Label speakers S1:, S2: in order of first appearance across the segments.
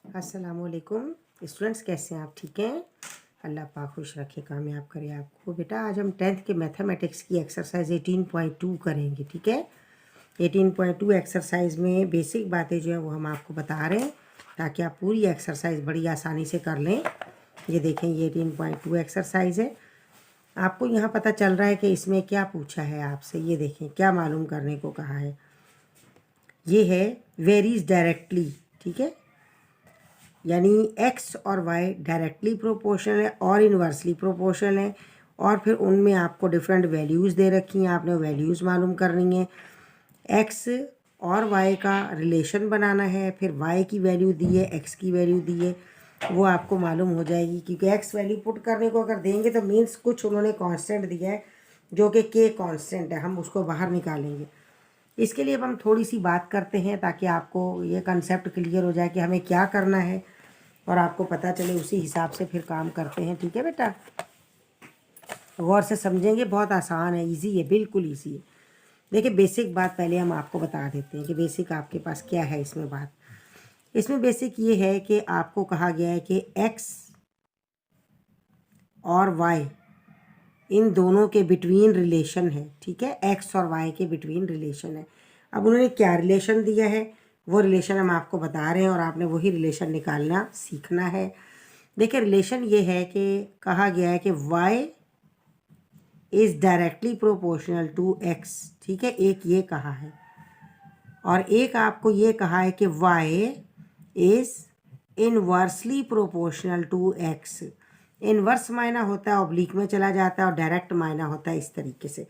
S1: अस्सलामुअलैकुम स्टूडेंट्स, कैसे हैं आप? ठीक हैं? अल्लाह पाक खुश रखे, कामयाब करे आपको। बेटा आज हम 10th के मैथमेटिक्स की एक्सरसाइज 18.2 करेंगे। ठीक है, 18.2 एक्सरसाइज में बेसिक बातें जो है वो हम आपको बता रहे हैं ताकि आप पूरी एक्सरसाइज बड़ी आसानी से कर लें। ये देखें, ये 18.2 एक्सरसाइज है। आपको यहाँ पता चल रहा है कि इसमें क्या पूछा है आपसे। ये देखें क्या मालूम करने को कहा है। ये है वेरीज डायरेक्टली। ठीक है, यानी x और y डायरेक्टली प्रोपोर्शनल है और इन्वर्सली प्रोपोर्शनल है, और फिर उनमें आपको डिफरेंट वैल्यूज़ दे रखी हैं। आपने वैल्यूज़ मालूम करनी है। x और y का रिलेशन बनाना है, फिर y की वैल्यू दी है, x की वैल्यू दी है, वो आपको मालूम हो जाएगी। क्योंकि x वैल्यू पुट करने को अगर देंगे तो मीन्स कुछ उन्होंने कांस्टेंट दिया है जो कि k कांस्टेंट है, हम उसको बाहर निकालेंगे। इसके लिए अब हम थोड़ी सी बात करते हैं ताकि आपको ये कंसेप्ट क्लियर हो जाए कि हमें क्या करना है और आपको पता चले, उसी हिसाब से फिर काम करते हैं। ठीक है बेटा, गौर से समझेंगे, बहुत आसान है, इजी है, बिल्कुल इजी है। देखिए बेसिक बात पहले हम आपको बता देते हैं कि बेसिक आपके पास क्या है इसमें बात। इसमें बेसिक ये है कि आपको कहा गया है कि x और y इन दोनों के बिटवीन रिलेशन है। ठीक है, x और y के बिटवीन रिलेशन है। अब उन्होंने क्या रिलेशन दिया है वो रिलेशन हम आपको बता रहे हैं और आपने वही रिलेशन निकालना सीखना है। देखिए रिलेशन ये है कि कहा गया है कि y is directly proportional to x। ठीक है, एक ये कहा है और एक आपको ये कहा है कि y is inversely proportional to x। Inverse मायना होता है ऑब्लिक में चला जाता है और डायरेक्ट मायना होता है इस तरीके से।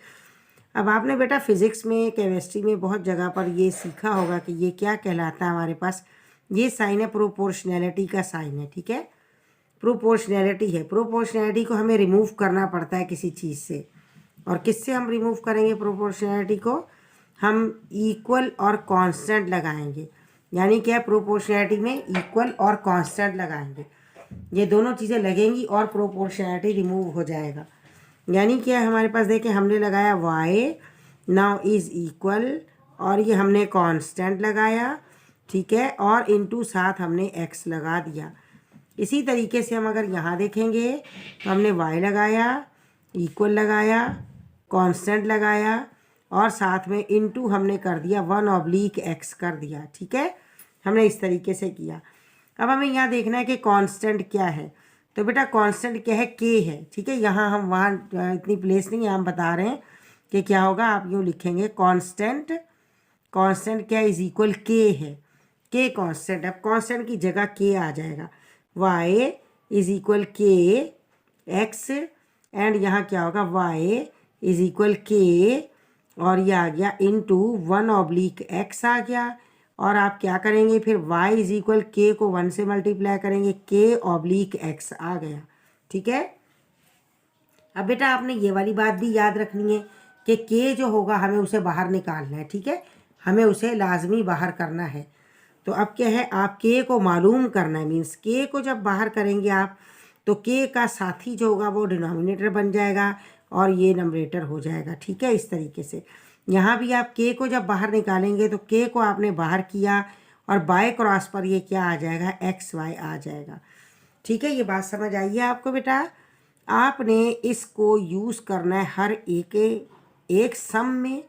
S1: अब आपने बेटा फिज़िक्स में, केमिस्ट्री में बहुत जगह पर ये सीखा होगा कि ये क्या कहलाता है। हमारे पास ये साइन है, प्रोपोर्शनैलिटी का साइन है। ठीक है, प्रोपोर्शनैलिटी है। प्रोपोर्शनैलिटी को हमें रिमूव करना पड़ता है किसी चीज़ से, और किससे हम रिमूव करेंगे प्रोपोर्शनैलिटी को? हम इक्वल और कांस्टेंट लगाएंगे। यानी क्या, प्रोपोर्शनैलिटी में इक्वल और कांस्टेंट लगाएंगे, ये दोनों चीज़ें लगेंगी और प्रोपोर्शनैलिटी रिमूव हो जाएगा। यानी क्या हमारे पास, देखें हमने लगाया y नाउ इज़ इक्वल, और ये हमने कांस्टेंट लगाया। ठीक है, और इनटू साथ हमने x लगा दिया। इसी तरीके से हम अगर यहाँ देखेंगे तो हमने y लगाया, इक्वल लगाया, कांस्टेंट लगाया, और साथ में इनटू हमने कर दिया 1/x कर दिया। ठीक है, हमने इस तरीके से किया। अब हमें यहाँ देखना है कि कांस्टेंट क्या है। तो बेटा कांस्टेंट क्या है? k है। ठीक है, यहाँ हम वहाँ इतनी प्लेस नहीं है, हम बता रहे हैं कि क्या होगा। आप यूँ लिखेंगे कांस्टेंट, कांस्टेंट क्या इज इक्वल k है, k कांस्टेंट। अब कांस्टेंट की जगह k आ जाएगा, y is equal k x, and यहाँ क्या होगा, y इज इक्वल k, और ये आ गया इनटू 1/x आ गया। और आप क्या करेंगे फिर, y इज इक्वल k को 1 से मल्टीप्लाई करेंगे, k/x आ गया। ठीक है, अब बेटा आपने ये वाली बात भी याद रखनी है कि k जो होगा हमें उसे बाहर निकालना है। ठीक है, हमें उसे लाजमी बाहर करना है। तो अब क्या है, आप k को मालूम करना है। मीन्स k को जब बाहर करेंगे आप, तो k का साथी जो होगा वो डिनोमिनेटर बन जाएगा और ये नंबरेटर हो जाएगा। ठीक है, इस तरीके से यहाँ भी आप k को जब बाहर निकालेंगे तो k को आपने बाहर किया और बाय क्रॉस पर ये क्या आ जाएगा, xy आ जाएगा। ठीक है, ये बात समझ आई है आपको बेटा? आपने इसको यूज़ करना है हर एक सम में,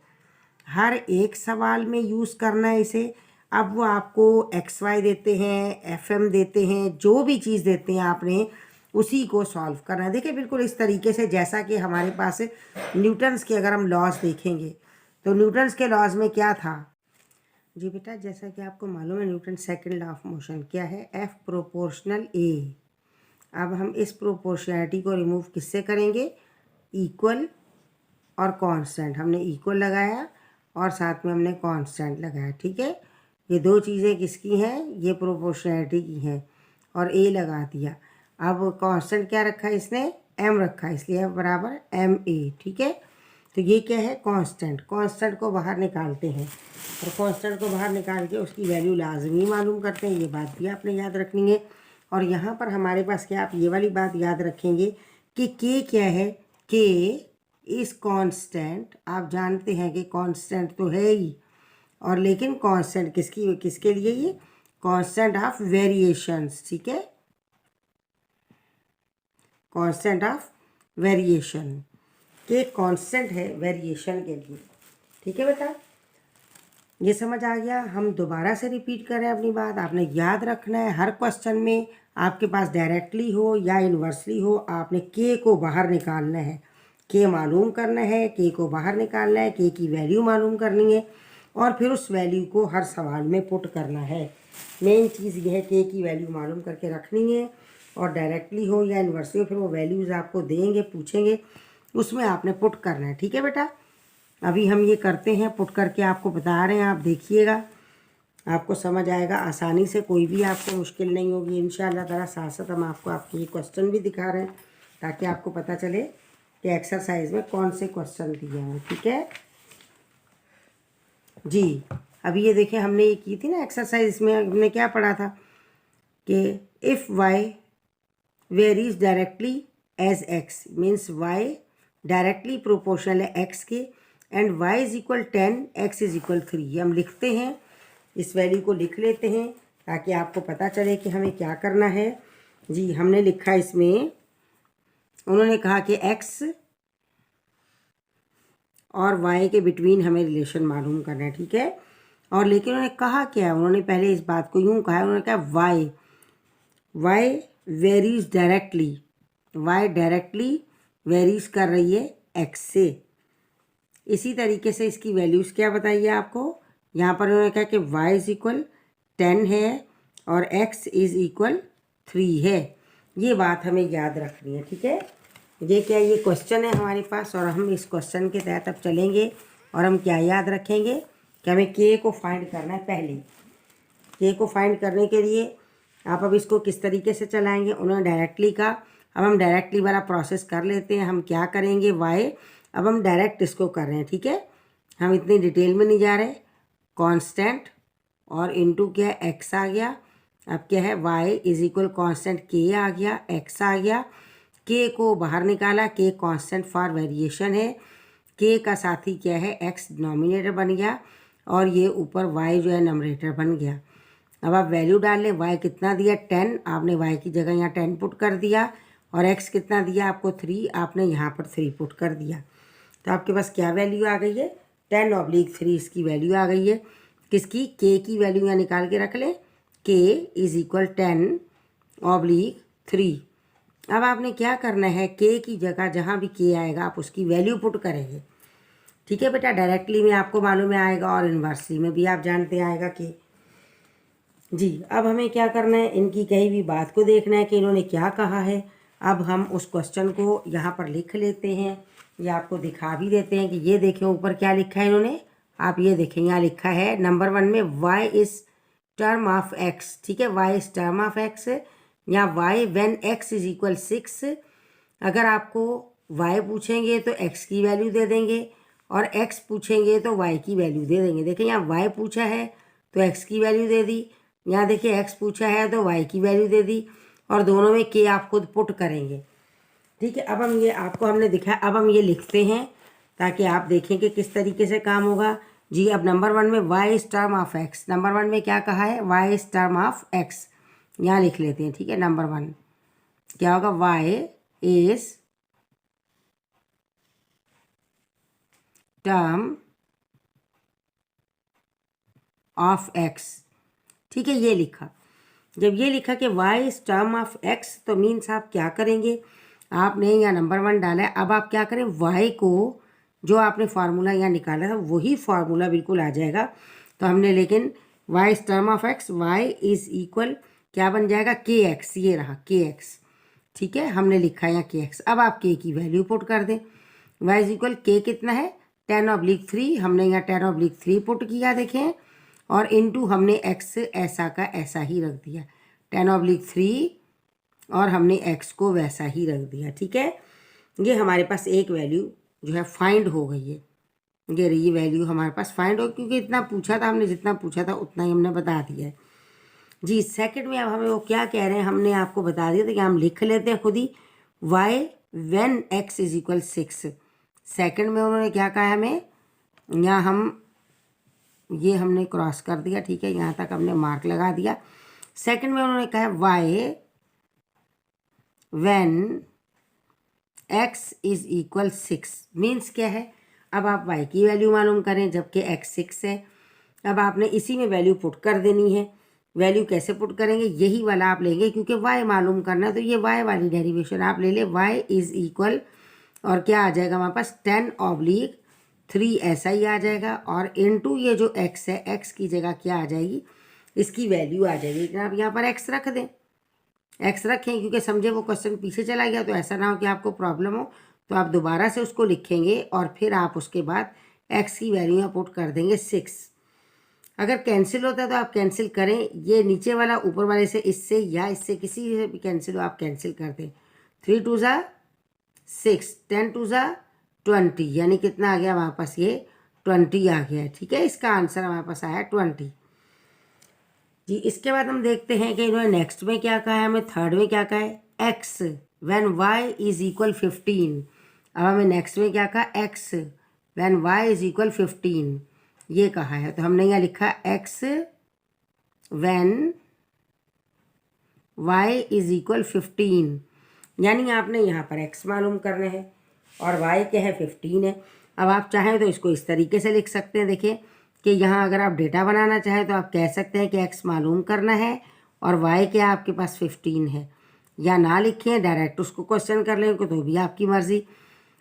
S1: हर एक सवाल में यूज़ करना है इसे। अब वो आपको xy देते हैं, fm देते हैं, जो भी चीज़ देते हैं आपने उसी को सॉल्व करना है। देखिए बिल्कुल इस तरीके से, जैसा कि हमारे पास न्यूटन्स के अगर हम लॉज देखेंगे तो न्यूटन्स के लॉज में क्या था जी बेटा, जैसा कि आपको मालूम है Newton second law of motion क्या है, F प्रोपोर्शनल A। अब हम इस प्रोपोर्शनैलिटी को रिमूव किससे करेंगे, इक्वल और कांस्टेंट। हमने इक्वल लगाया और साथ में हमने कांस्टेंट लगाया। ठीक है, ये दो चीज़ें किसकी हैं, ये प्रोपोर्शनैलिटी की हैं, और ए लगा दिया। अब कांस्टेंट क्या रखा है इसने, m रखा है, इसलिए बराबर ma। ठीक है, तो ये क्या है, कांस्टेंट। कांस्टेंट को बाहर निकालते हैं और कांस्टेंट को बाहर निकाल के उसकी वैल्यू लाजमी मालूम करते हैं। ये बात भी आपने याद रखनी है। और यहाँ पर हमारे पास क्या, आप ये वाली बात याद रखेंगे कि k क्या है, k इज़ कांस्टेंट। आप जानते हैं कि कांस्टेंट तो है ही, और लेकिन कांस्टेंट किसके लिए, ये कांस्टेंट ऑफ वेरिएशंस, ठीक है, कांस्टेंट ऑफ वेरिएशन के कांस्टेंट है वेरिएशन के लिए, ठीक है बेटा। ये समझ आ गया। हम दोबारा से रिपीट कर रहे हैं अपनी बात, आपने याद रखना है हर क्वेश्चन में आपके पास डायरेक्टली हो या इन्वर्सली हो, आपने के को बाहर निकालना है, के मालूम करना है, के को बाहर निकालना है, के की वैल्यू मालूम करनी है और फिर उस वैल्यू को हर सवाल में पुट करना है। मेन चीज़ ये है के की वैल्यू मालूम करके रखनी है और डायरेक्टली हो या इन्वर्सली हो फिर वो वैल्यूज़ आपको देंगे, पूछेंगे, उसमें आपने पुट करना है, ठीक है बेटा। अभी हम ये करते हैं, पुट करके आपको बता रहे हैं, आप देखिएगा, आपको समझ आएगा आसानी से, कोई भी आपको मुश्किल नहीं होगी इंशाअल्लाह ताला। साथ साथ हम आपको आपके ये क्वेश्चन भी दिखा रहे हैं ताकि आपको पता चले कि एक्सरसाइज में कौन से क्वेश्चन दिए हैं, ठीक है जी। अभी ये देखिए हमने ये की थी ना एक्सरसाइज में, हमने क्या पढ़ा था कि if Y varies directly as X, means Y directly proportional है एक्स के, and y is equal 10, x is equal 3। ये हम लिखते हैं, इस वैल्यू को लिख लेते हैं ताकि आपको पता चले कि हमें क्या करना है। जी हमने लिखा इसमें, उन्होंने कहा कि x और y के बिटवीन हमें रिलेशन मालूम करना है, ठीक है। और लेकिन उन्होंने कहा क्या, उन्होंने पहले इस बात को यूँ कहा है, उन्होंने कहा y varies directly, y directly varies कर रही है x से। इसी तरीके से इसकी वैल्यूज़ क्या बताइए आपको, यहाँ पर उन्होंने कहा कि y इज़ इक्वल 10 है और x इज़ इक्वल 3 है। ये बात हमें याद रखनी है, ठीक है। ये क्या, ये क्वेश्चन है हमारे पास और हम इस क्वेश्चन के तहत अब चलेंगे और हम क्या याद रखेंगे कि हमें के को फाइंड करना है। पहले के को फाइंड करने के लिए आप अब इसको किस तरीके से चलाएँगे, उन्होंने डायरेक्टली कहा, अब हम डायरेक्टली वाला प्रोसेस कर लेते हैं। हम क्या करेंगे, y, अब हम डायरेक्ट इसको कर रहे हैं, ठीक है, हम इतनी डिटेल में नहीं जा रहे। कांस्टेंट और इनटू क्या है, x आ गया। अब क्या है, y is equal constant k आ गया, x आ गया। k को बाहर निकाला, k कांस्टेंट फॉर वेरिएशन है, k का साथी क्या है, x डिनोमिनेटर बन गया और ये ऊपर y जो है नंबरेटर बन गया। अब आप वैल्यू डाल लें, y कितना दिया 10, आपने y की जगह यहाँ 10 पुट कर दिया और x कितना दिया आपको 3, आपने यहाँ पर 3 पुट कर दिया। तो आपके पास क्या वैल्यू आ गई है, 10/3 इसकी वैल्यू आ गई है। किसकी, k की वैल्यू यहाँ निकाल के रख लें, k इज़ इक्वल 10/3। अब आपने क्या करना है, k की जगह जहाँ भी k आएगा आप उसकी वैल्यू पुट करेंगे, ठीक है बेटा। डायरेक्टली में आपको मालूम है आएगा और इन्वर्सली में भी आप जानते आएगा k। जी अब हमें क्या करना है, इनकी कही हुई बात को देखना है कि इन्होंने क्या कहा है। अब हम उस क्वेश्चन को यहाँ पर लिख लेते हैं, ये आपको दिखा भी देते हैं कि ये देखें ऊपर क्या लिखा है इन्होंने, आप ये देखें यहाँ लिखा है नंबर 1 में y is term of x, ठीक है, y is term of x। यहाँ y when x is equal 6, अगर आपको y पूछेंगे तो x की वैल्यू दे देंगे और x पूछेंगे तो y की वैल्यू दे देंगे। देखिए यहाँ y पूछा है तो x की वैल्यू दे दी, यहाँ देखिए x पूछा है तो y की वैल्यू दे दी और दोनों में k आप खुद पुट करेंगे, ठीक है। अब हम ये आपको हमने दिखाया, अब हम ये लिखते हैं ताकि आप देखें कि किस तरीके से काम होगा। जी अब नंबर 1 में y is term of x, number 1 में क्या कहा है, y is term of x, यहाँ लिख लेते हैं, ठीक है। नंबर 1 क्या होगा, y is term of x, ठीक है, ये लिखा। जब ये लिखा कि y is term of x तो मीन्स आप क्या करेंगे, आपने यहाँ नंबर 1 डाला है, अब आप क्या करें, y को जो आपने फार्मूला यहाँ निकाला था वही फार्मूला बिल्कुल आ जाएगा। तो हमने लेकिन y is term of x, y is equal क्या बन जाएगा, kx, ये रहा kx, ठीक है, हमने लिखा है यहाँ kx। अब आप k की वैल्यू पुट कर दें, y इज इक्वल k कितना है 10/3, हमने यहाँ 10/3 पुट किया देखें और इनटू हमने x ऐसा का ऐसा ही रख दिया 10/3 और हमने x को वैसा ही रख दिया, ठीक है। ये हमारे पास एक वैल्यू जो है फाइंड हो गई है, ये रही वैल्यू हमारे पास फाइंड हो, क्योंकि इतना पूछा था हमने, जितना पूछा था उतना ही हमने बता दिया है। जी सेकंड में अब हमें वो क्या कह रहे हैं, हमने आपको बता दिया था कि हम लिख लेते हैं खुद ही, y when x is equal 6। Second में उन्होंने क्या कहा हमें, यहाँ हम ये हमने क्रॉस कर दिया, ठीक है, यहाँ तक हमने मार्क लगा दिया। सेकंड में उन्होंने कहा y when x is equal 6, means क्या है, अब आप y की वैल्यू मालूम करें जबकि x 6 है। अब आपने इसी में वैल्यू पुट कर देनी है। वैल्यू कैसे पुट करेंगे, यही वाला आप लेंगे क्योंकि y मालूम करना है, तो ये y वाली डेरिवेशन आप ले ले। y इज इक्वल और क्या आ जाएगा हमारे पास 10/3 ऐसा ही आ जाएगा, और इनटू ये जो x है, x की जगह क्या आ जाएगी, इसकी वैल्यू आ जाएगी। लेकिन आप यहाँ पर x रख दें, x रखें क्योंकि समझे वो क्वेश्चन पीछे चला गया, तो ऐसा ना हो कि आपको प्रॉब्लम हो, तो आप दोबारा से उसको लिखेंगे और फिर आप उसके बाद x की वैल्यू यहाँ पुट कर देंगे 6। अगर कैंसिल होता है तो आप कैंसिल करें, ये नीचे वाला ऊपर वाले से, इससे या इससे किसी से भी कैंसिल हो, आप कैंसिल कर दें। 3 2 ज़ा 6, 10 2 ज़ा 20, यानी कितना आ गया हमारे पास, ये 20 आ गया है। ठीक है, इसका आंसर हमारे पास आया 20 जी। इसके बाद हम देखते हैं कि इन्होंने नेक्स्ट में क्या कहा है, हमें थर्ड में क्या कहा है, x when y is equal 15। अब हमें नेक्स्ट में क्या कहा, x when y is equal 15 ये कहा है, तो हमने यहाँ लिखा x when y is equal 15, यानी आपने यहाँ पर x मालूम करने हैं और y क्या है 15 है। अब आप चाहें तो इसको इस तरीके से लिख सकते हैं, देखिए कि यहाँ अगर आप डेटा बनाना चाहें तो आप कह सकते हैं कि x मालूम करना है और y क्या आपके पास 15 है, या ना लिखें डायरेक्ट उसको क्वेश्चन कर लें तो भी आपकी मर्ज़ी।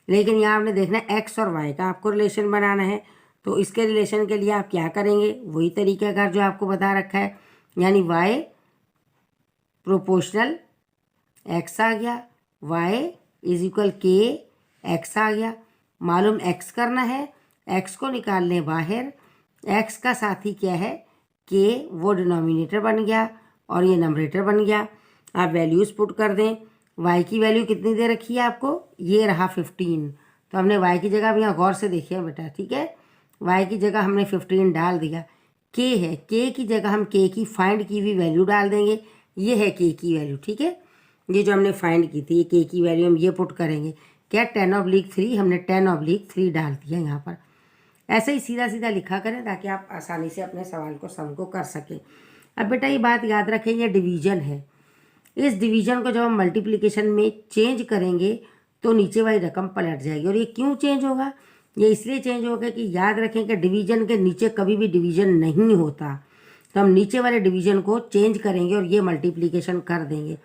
S1: लेकिन यहाँ आपने देखना है x और y का आपको रिलेशन बनाना है, तो इसके रिलेशन के लिए आप क्या करेंगे, वही तरीक़ाकार जो आपको बता रखा है, यानी y प्रोपोर्शनल x आ गया, y is equal k x आ गया। मालूम x करना है, x को निकाल लें बाहर, x का साथी क्या है k, वो डिनोमिनेटर बन गया और ये नंबरेटर बन गया। आप वैल्यूज़ पुट कर दें, y की वैल्यू कितनी दे रखी है आपको, ये रहा 15, तो हमने y की जगह अब यहाँ गौर से देखिए बेटा, ठीक है, y की जगह हमने 15 डाल दिया। k है, k की जगह हम k की फाइंड की हुई वैल्यू डाल देंगे, ये है k की वैल्यू। ठीक है, ये जो हमने फाइंड की थी ये k की वैल्यू हम ये पुट करेंगे, क्या 10/3, हमने 10/3 डाल दिया यहाँ पर। ऐसे ही सीधा सीधा लिखा करें ताकि आप आसानी से अपने सवाल को सम को कर सकें। अब बेटा ये बात याद रखें, ये डिवीज़न है, इस डिवीज़न को जब हम मल्टीप्लिकेशन में चेंज करेंगे तो नीचे वाली रकम पलट जाएगी। और ये क्यों चेंज होगा, ये इसलिए चेंज होगा कि याद रखें कि डिवीज़न के नीचे कभी भी डिवीज़न नहीं होता, तो हम नीचे वाले डिवीज़न को चेंज करेंगे और ये मल्टीप्लिकेशन कर देंगे।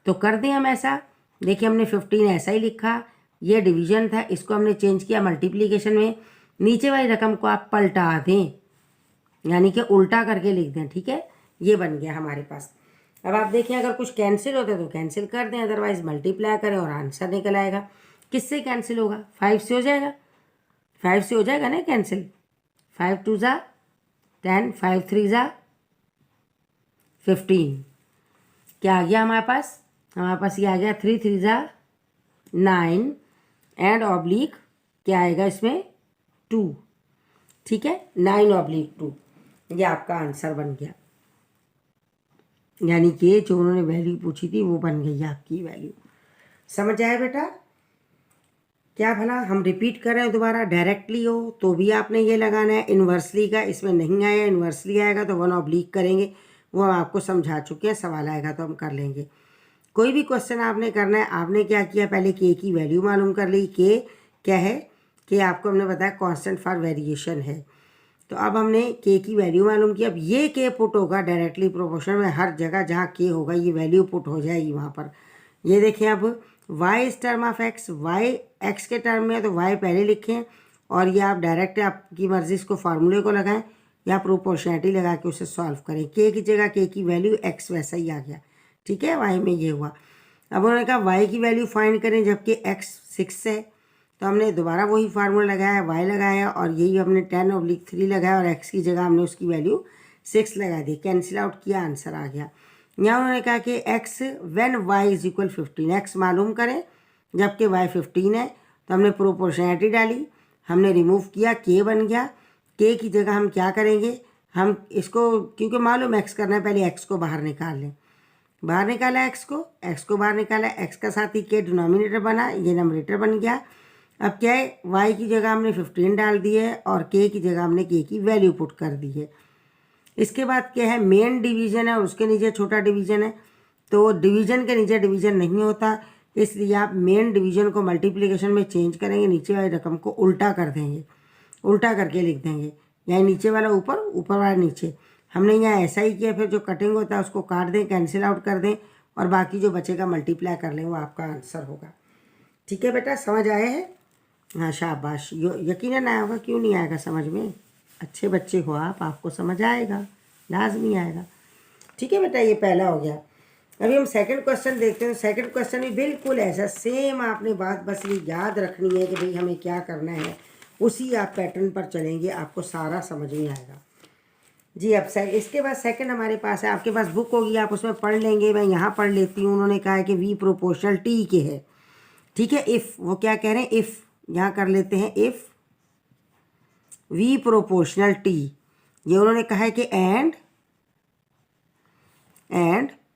S1: तो कर दें हम ऐसा, देखिए हमने 15 ऐसा ही लिखा, ये डिवीज़न था, इसको हमने चेंज किया मल्टीप्लिकेशन में, नीचे वाली रकम को आप पलटा दें, यानी कि उल्टा करके लिख दें। ठीक है, ये बन गया हमारे पास। अब आप देखें अगर कुछ कैंसिल होता है तो कैंसिल कर दें, अदरवाइज मल्टीप्लाई करें और आंसर निकल आएगा। किससे कैंसिल होगा, 5 से हो जाएगा, 5 से हो जाएगा ना कैंसिल, 5 2 ज़ा 10, 5 3 ज़ा 15, क्या आ गया हमारे पास ये आ गया 3 3 ज़ा 9 एंड ऑब्लिक क्या आएगा इसमें 2। ठीक है, 9/2, ये आपका आंसर बन गया, यानी कि जो उन्होंने वैल्यू पूछी थी वो बन गई आपकी वैल्यू। समझ आया बेटा, क्या भला हम रिपीट कर रहे हैं दोबारा, डायरेक्टली हो तो भी आपने ये लगाना है, इन्वर्सली का इसमें नहीं आया, इन्वर्सली आएगा तो 1/, करेंगे, वो हम आपको समझा चुके हैं, सवाल आएगा तो हम कर लेंगे। कोई भी क्वेश्चन आपने करना है, आपने क्या किया, पहले k की वैल्यू मालूम कर ली, k क्या है, k आपको हमने बताया कांस्टेंट फॉर वेरिएशन है, तो अब हमने k की वैल्यू मालूम की। अब ये k पुट होगा डायरेक्टली प्रोपोर्शनल में, हर जगह जहाँ k होगा ये वैल्यू पुट हो जाएगी वहाँ पर। ये देखें अब y इस term of x, y x के टर्म में है तो y पहले लिखें, और ये आप डायरेक्ट आपकी मर्जी इसको फार्मूले को लगाएं या प्रोपोर्शनलिटी लगा के उसे सॉल्व करें। k की जगह k की वैल्यू x वैसा ही आ गया। ठीक है, y में ये हुआ। अब उन्होंने कहा y की वैल्यू फाइंड करें जबकि x 6 है, तो हमने दोबारा वही फार्मूला लगाया, y लगाया और यही हमने 10/3 लगाया और x की जगह हमने उसकी वैल्यू 6 लगा दी, कैंसिल आउट किया, आंसर आ गया। यहाँ उन्होंने कहा कि x when y is equal 15, x मालूम करें जबकि y 15 है, तो हमने प्रोपोर्शनलिटी डाली, हमने रिमूव किया, k बन गया। k की जगह हम क्या करेंगे, हम इसको क्योंकि मालूम x करना है, पहले x को बाहर निकाल लें, बाहर निकाला x को बाहर निकाला, x का साथ ही k डिनोमिनेटर बना, ये नंबरेटर बन गया। अब क्या है, y की जगह हमने 15 डाल दी है और k की जगह हमने k की वैल्यू पुट कर दी है। इसके बाद क्या है, मेन डिवीजन है और उसके नीचे छोटा डिवीजन है। तो डिवीजन के नीचे डिवीजन नहीं होता, इसलिए आप मेन डिवीजन को मल्टीप्लिकेशन में चेंज करेंगे, नीचे वाली रकम को उल्टा कर देंगे, उल्टा करके लिख देंगे, यानी नीचे वाला ऊपर, ऊपर वाला नीचे। हमने यहाँ ऐसा ही किया। फिर जो कटिंग होता है उसको काट दें, कैंसिल आउट कर दें और बाकी जो बचेगा मल्टीप्लाई कर लें, वो आपका आंसर होगा। ठीक है बेटा, समझ आए हैं? हाँ शाबाश, यकीनन आया होगा, क्यों नहीं आएगा समझ में? अच्छे बच्चे हो आप, आपको समझ आएगा, लाजमी आएगा। ठीक है बेटा, ये पहला हो गया। अभी हम सेकंड क्वेश्चन देखते हैं। सेकंड क्वेश्चन भी बिल्कुल ऐसा सेम, आपने बात बस ये याद रखनी है कि भाई हमें क्या करना है, उसी आप पैटर्न पर चलेंगे, आपको सारा समझ में आएगा जी। अब इसके बाद सेकंड हमारे पास है, आपके पास बुक होगी, आप उसमें पढ़ लेंगे। मैं यहाँ पढ़ लेती हूँ। उन्होंने कहा है कि वी प्रोपोर्शनल टी के है। ठीक है, इफ़, वो क्या कह रहे हैं, इफ़, यहाँ कर लेते हैं इफ़ वी प्रोपोर्शनल टी। ये उन्होंने कहा है कि एंड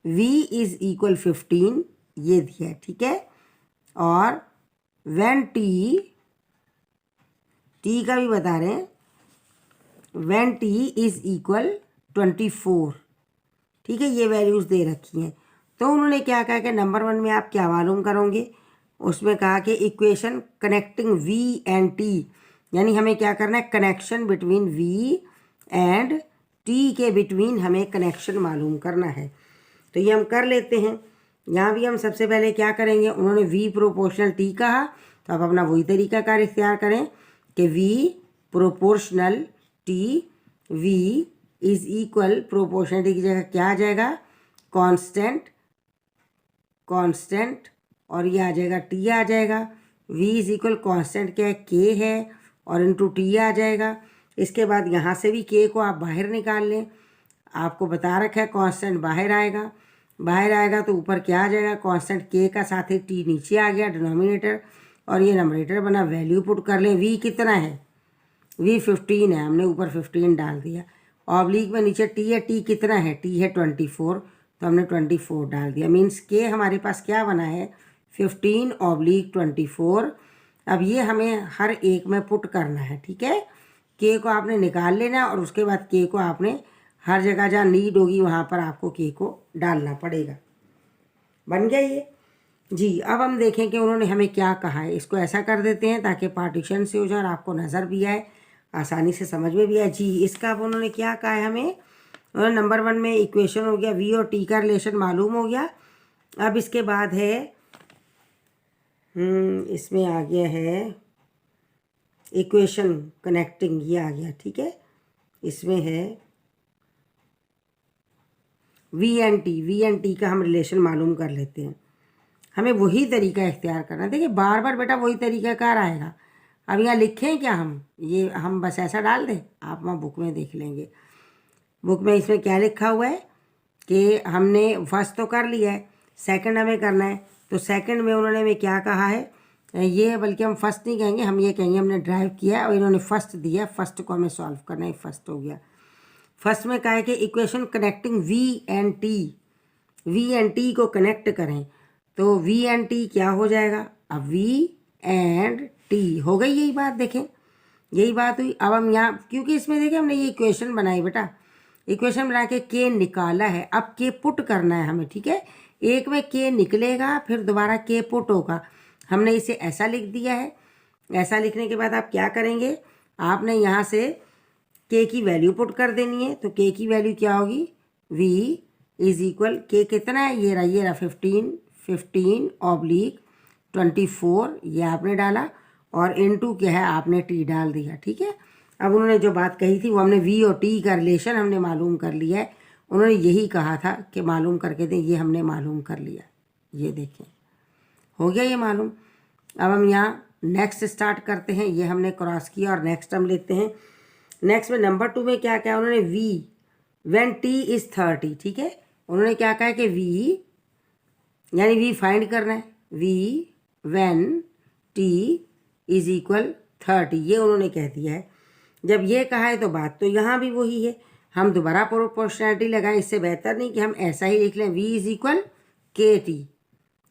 S1: v इज इक्वल 15, ये दिया है। ठीक है, और when t का भी बता रहे हैं, when t इज इक्वल 24। ठीक है, ये वैल्यूज़ दे रखी हैं। तो उन्होंने क्या कहा कि नंबर 1 में आप क्या मालूम करोगे, उसमें कहा कि equation connecting v and t, यानी हमें क्या करना है, connection between v and t के बिटवीन हमें कनेक्शन मालूम करना है। तो ये हम कर लेते हैं। यहाँ भी हम सबसे पहले क्या करेंगे, उन्होंने v प्रोपोर्शनल t कहा, तो आप अपना वही तरीका कार इख्तियार करें कि v proportional t, v is equal proportional t की जगह क्या आ जाएगा, कांस्टेंट, कांस्टेंट, और ये आ जाएगा t आ जाएगा। v इज इक्वल कांस्टेंट क्या है, k है, और इंटू t आ जाएगा। इसके बाद यहाँ से भी k को आप बाहर निकाल लें, आपको बता रखा है कांस्टेंट बाहर आएगा, बाहर आएगा तो ऊपर क्या आ जाएगा, कांस्टेंट k का साथ ही t नीचे आ गया डिनोमिनेटर, और ये नंबरेटर बना। वैल्यू पुट कर लें, v कितना है, v 15 है, हमने ऊपर 15 डाल दिया। ऑब्लिक में नीचे t है, t कितना है, t है 24, तो हमने 24 डाल दिया। मीन्स k हमारे पास क्या बना है, 15/24। अब ये हमें हर एक में पुट करना है। ठीक है, k को आपने निकाल लेना और उसके बाद k को आपने हर जगह जहाँ नीड होगी वहाँ पर आपको k को डालना पड़ेगा। बन गया ये जी। अब हम देखें कि उन्होंने हमें क्या कहा है। इसको ऐसा कर देते हैं ताकि पार्टीशन से हो जाए और आपको नज़र भी आए, आसानी से समझ में भी आए जी। इसका अब उन्होंने क्या कहा है हमें, उन्होंने नंबर 1 में इक्वेशन हो गया, v और t का रिलेशन मालूम हो गया। अब इसके बाद है इसमें आ गया है इक्वेशन कनेक्टिंग, ये आ गया। ठीक है, इसमें है v एंड t का हम रिलेशन मालूम कर लेते हैं। हमें वही तरीका इख्तियार करना है। देखिए बार बार बेटा वही तरीका कार आएगा। अब यहाँ लिखें क्या हम, ये हम बस ऐसा डाल दें, आप वहाँ बुक में देख लेंगे। बुक में इसमें क्या लिखा हुआ है कि हमने फर्स्ट तो कर लिया है, सेकंड हमें करना है। तो सेकंड में उन्होंने हमें क्या कहा है, ये बल्कि हम फर्स्ट नहीं कहेंगे, हम ये कहेंगे हमने ड्राइव किया और इन्होंने फर्स्ट दिया, फर्स्ट को हमें सॉल्व करना है। फर्स्ट हो गया। फर्स्ट में कहा है कि equation connecting v and t को कनेक्ट करें, तो v एंड t क्या हो जाएगा, अब v एंड t हो गई। यही बात देखें, यही बात हुई। अब हम यहाँ, क्योंकि इसमें देखिए हमने ये इक्वेशन बनाई बेटा, इक्वेशन बना के k निकाला है, अब k पुट करना है हमें। ठीक है, एक में k निकलेगा, फिर दोबारा k पुट होगा। हमने इसे ऐसा लिख दिया है। ऐसा लिखने के बाद आप क्या करेंगे, आपने यहाँ से k की वैल्यू पुट कर देनी है। तो k की वैल्यू क्या होगी, v इज इक्वल, k कितना है, ये रहा 15/24, ये आपने डाला, और इनटू क्या है, आपने t डाल दिया। ठीक है, अब उन्होंने जो बात कही थी वो हमने v और t का रिलेशन हमने मालूम कर लिया है। उन्होंने यही कहा था कि मालूम करके दें, ये हमने मालूम कर लिया। ये देखें हो गया ये मालूम। अब हम यहाँ नेक्स्ट स्टार्ट करते हैं, ये हमने क्रॉस किया और नेक्स्ट हम लेते हैं। नेक्स्ट में नंबर 2 में क्या क्या उन्होंने, v व्हेन t इज़ 30। ठीक है, उन्होंने क्या कहा कि v यानी v फाइंड करना है, v when t is equal 30, ये उन्होंने कह दिया है। जब ये कहा है तो बात तो यहाँ भी वही है। हम दोबारा प्रोपोर्शनैलिटी लगाएं, इससे बेहतर नहीं कि हम ऐसा ही लिख लें, v is equal kt,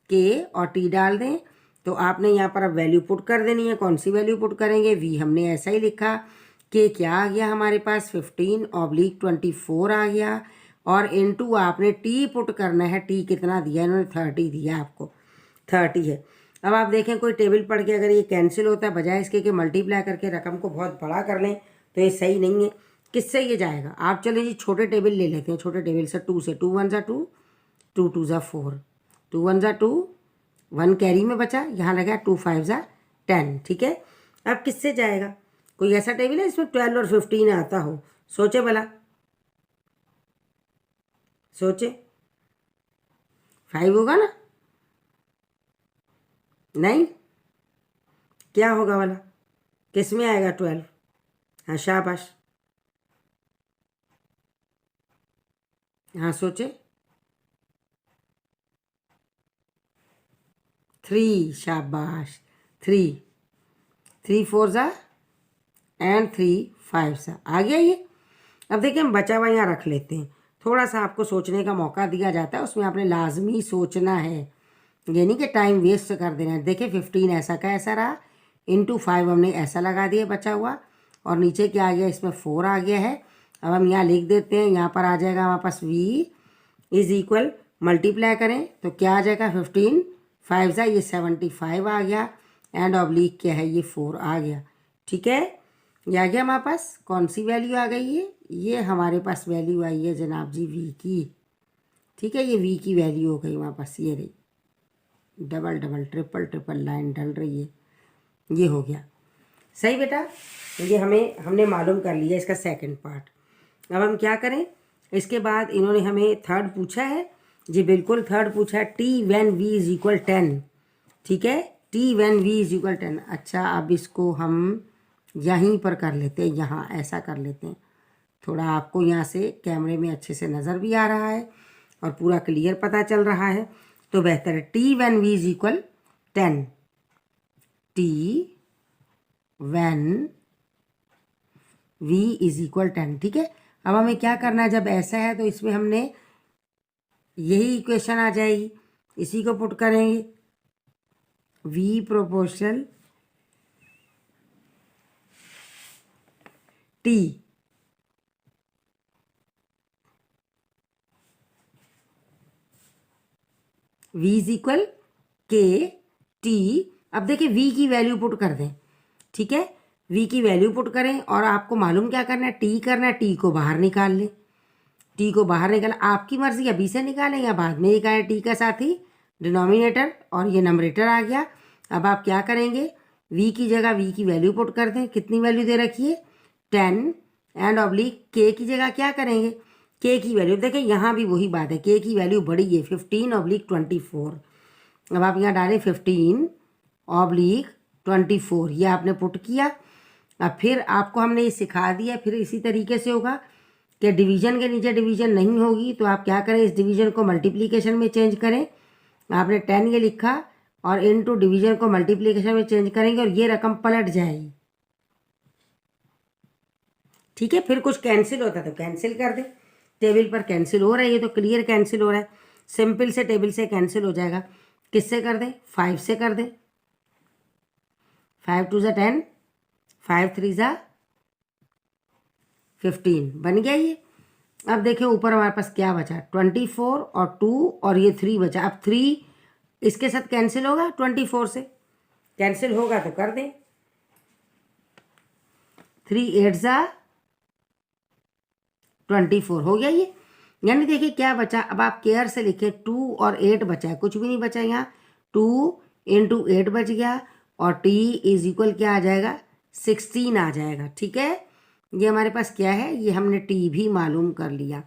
S1: k और t डाल दें। तो आपने यहाँ पर अब वैल्यू पुट कर देनी है। कौन सी वैल्यू पुट करेंगे, v हमने ऐसा ही लिखा, के क्या आ गया हमारे पास 15/24 आ गया, और इनटू आपने टी पुट करना है। टी कितना दिया इन्होंने, 30 दिया आपको, 30 है। अब आप देखें कोई टेबल पढ़ के अगर ये कैंसिल होता है, बजाय इसके कि मल्टीप्लाई करके रकम को बहुत बड़ा कर लें, तो ये सही नहीं है। किससे ये जाएगा, आप चले जी छोटे टेबल ले लेते हैं। छोटे टेबल से 2 से, 2 1 ज़ा 2, 2 2 ज़ा 4, 2 1 ज़ा 2, 1 कैरी में बचा, यहाँ लगा 2 5 ज़ा 10, ठीक है। अब किससे जाएगा, कोई ऐसा टेबल है इसमें 12 और 15 आता हो, सोचे भला, सोचे। 5 होगा ना, नहीं, क्या होगा वाला, किस में आएगा 12, हाँ शाबाश, हाँ सोचे। 3, शाबाश, 3, 3 4 ज़ा एंड 3 5 ज़ा आ गया ये। अब देखिए हम बचा हुआ यहाँ रख लेते हैं, थोड़ा सा आपको सोचने का मौका दिया जाता है, उसमें आपने लाजमी सोचना है, ये नहीं कि टाइम वेस्ट कर देना है। देखिए 15 ऐसा का ऐसा रहा, इंटू 5 हमने ऐसा लगा दिया बचा हुआ, और नीचे क्या आ गया, इसमें 4 आ गया है। अब हम यहाँ लिख देते हैं, यहाँ पर आ जाएगा हमारे पास v इज इक्वल, मल्टीप्लाई करें तो क्या आ जाएगा, 15 5 ज़ा ये 75 आ गया, एंड ऑब्लिक क्या है, ये 4 आ गया, ठीक है। ये आ गया हमारे पास, कौन सी वैल्यू आ गई है, ये हमारे पास वैल्यू आई है जनाब जी v की, ठीक है। ये v की वैल्यू हो गई हमारे पास, ये रही, double double triple triple line डल रही है, ये हो गया सही बेटा। ये हमने मालूम कर लिया इसका सेकंड पार्ट। अब हम क्या करें, इसके बाद इन्होंने हमें थर्ड पूछा है जी, बिल्कुल थर्ड पूछा है, T when v is equal 10, ठीक है, T when v is equal 10। अच्छा अब इसको हम यहीं पर कर लेते हैं, यहाँ ऐसा कर लेते हैं, थोड़ा आपको यहाँ से कैमरे में अच्छे से नज़र भी आ रहा है और पूरा क्लियर पता चल रहा है, तो बेहतर है। T when v is equal 10, T when v is equal 10, ठीक है। अब हमें क्या करना है, जब ऐसा है तो इसमें हमने यही इक्वेशन आ जाएगी, इसी को पुट करेंगे, v proportional t, v is equal के टी। अब देखिए v की वैल्यू पुट कर दें, ठीक है, v की वैल्यू पुट करें, और आपको मालूम क्या करना है, t करना है, t को बाहर निकाल लें, t को बाहर निकाल, आपकी मर्जी, अभी से निकालें या बाद में निकालें, t का साथ ही डिनोमिनेटर और ये नंबरेटर आ गया। अब आप क्या करेंगे, v की जगह v की वैल्यू पुट कर दें, कितनी वैल्यू दे रखी है 10, एंड ऑब्लिक k की जगह क्या करेंगे, k की वैल्यू, देखें यहाँ भी वही बात है, k की वैल्यू बड़ी है 15/24। अब आप यहाँ डालें 15/24, ये आपने पुट किया। अब फिर आपको हमने ये सिखा दिया, फिर इसी तरीके से होगा कि डिवीजन के नीचे डिवीजन नहीं होगी, तो आप क्या करें, इस डिवीजन को मल्टीप्लिकेशन में चेंज करें। आपने 10 ये लिखा और इनटू डिवीजन को मल्टीप्लिकेशन में चेंज करेंगे और ये रकम पलट जाएगी, ठीक है। फिर कुछ कैंसिल होता है तो कैंसिल कर दें, टेबल पर कैंसिल हो रहा है, ये तो क्लियर कैंसिल हो रहा है, सिंपल से टेबल से कैंसिल हो जाएगा। किससे कर दें, 5 से कर दें, 5 2 ज़ा 10, 5 3 ज़ा 15, बन गया ये। अब देखिए ऊपर हमारे पास क्या बचा, 24 और 2 और ये 3 बचा। अब 3 इसके साथ कैंसिल होगा, 24 से कैंसिल होगा तो कर दें, 3 8 ज़ा 24 हो गया ये। यानी देखिए क्या बचा, अब आप केयर से लिखें, 2 और 8 बचा है, कुछ भी नहीं बचा यहाँ, 2 × 8 बच गया, और t इज इक्वल क्या आ जाएगा, 16 आ जाएगा, ठीक है। ये हमारे पास क्या है, ये हमने t भी मालूम कर लिया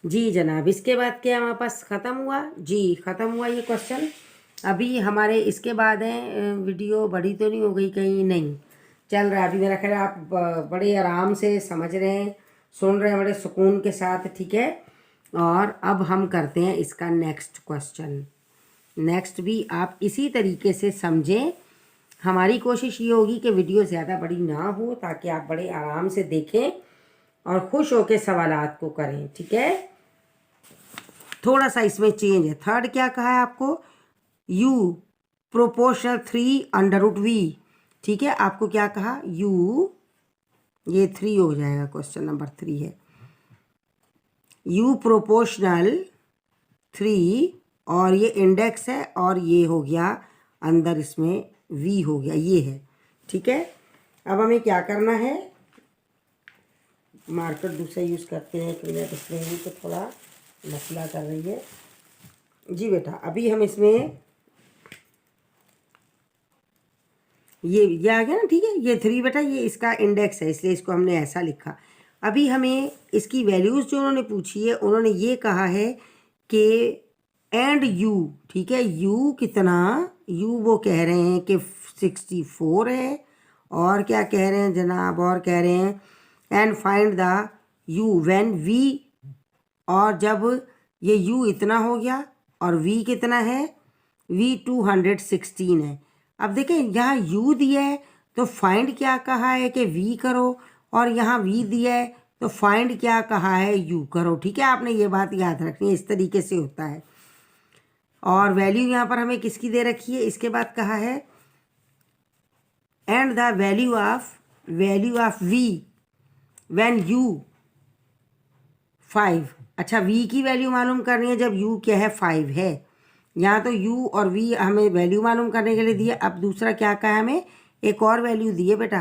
S1: जी जनाब। इसके बाद क्या हमारे पास ख़त्म हुआ जी, ख़त्म हुआ ये क्वेश्चन। अभी हमारे इसके बाद है, वीडियो बड़ी तो नहीं हो गई कहीं, नहीं चल रहा है अभी, मेरा ख्याल आप बड़े आराम से समझ रहे हैं, सुन रहे हैं बड़े सुकून के साथ, ठीक है। और अब हम करते हैं इसका नेक्स्ट क्वेश्चन। नेक्स्ट भी आप इसी तरीके से समझें, हमारी कोशिश ये होगी कि वीडियो ज़्यादा बड़ी ना हो, ताकि आप बड़े आराम से देखें और खुश होकर सवालात को करें, ठीक है। थोड़ा सा इसमें चेंज है, थर्ड क्या कहा है आपको, u प्रोपोर्शनल 3 √v, ठीक है। आपको क्या कहा, u ये 3 हो जाएगा, क्वेश्चन नंबर 3 है। u प्रोपोर्शनल 3 और ये इंडेक्स है और ये हो गया अंदर इसमें v हो गया, ये है। ठीक है, अब हमें क्या करना है, मार्कर दूसरा यूज़ करते हैं, क्योंकि डिस्प्ले भी तो थोड़ा मसला कर रही है जी बेटा। अभी हम इसमें ये आ गया ना, ठीक है, ये 3 बेटा, ये इसका इंडेक्स है, इसलिए इसको हमने ऐसा लिखा। अभी हमें इसकी वैल्यूज़ जो उन्होंने पूछी है, उन्होंने ये कहा है कि एंड यू, ठीक है, यू कितना, यू वो कह रहे हैं कि 64 है, और क्या कह रहे हैं जनाब, और कह रहे हैं and find the U when V, और जब ये यू इतना हो गया और वी कितना है, वी 216 है। अब देखें यहाँ u दिया है तो फाइंड क्या कहा है कि v करो, और यहाँ v दिया है तो फाइंड क्या कहा है, u करो। ठीक है, आपने ये बात याद रखनी है, इस तरीके से होता है। और वैल्यू यहाँ पर हमें किसकी दे रखी है, इसके बाद कहा है and the value of v when u 5। अच्छा, v की वैल्यू मालूम करनी है जब u क्या है, 5 है। यहाँ तो u और v हमें वैल्यू मालूम करने के लिए दिया। अब दूसरा क्या कहा है, हमें एक और वैल्यू दी है बेटा,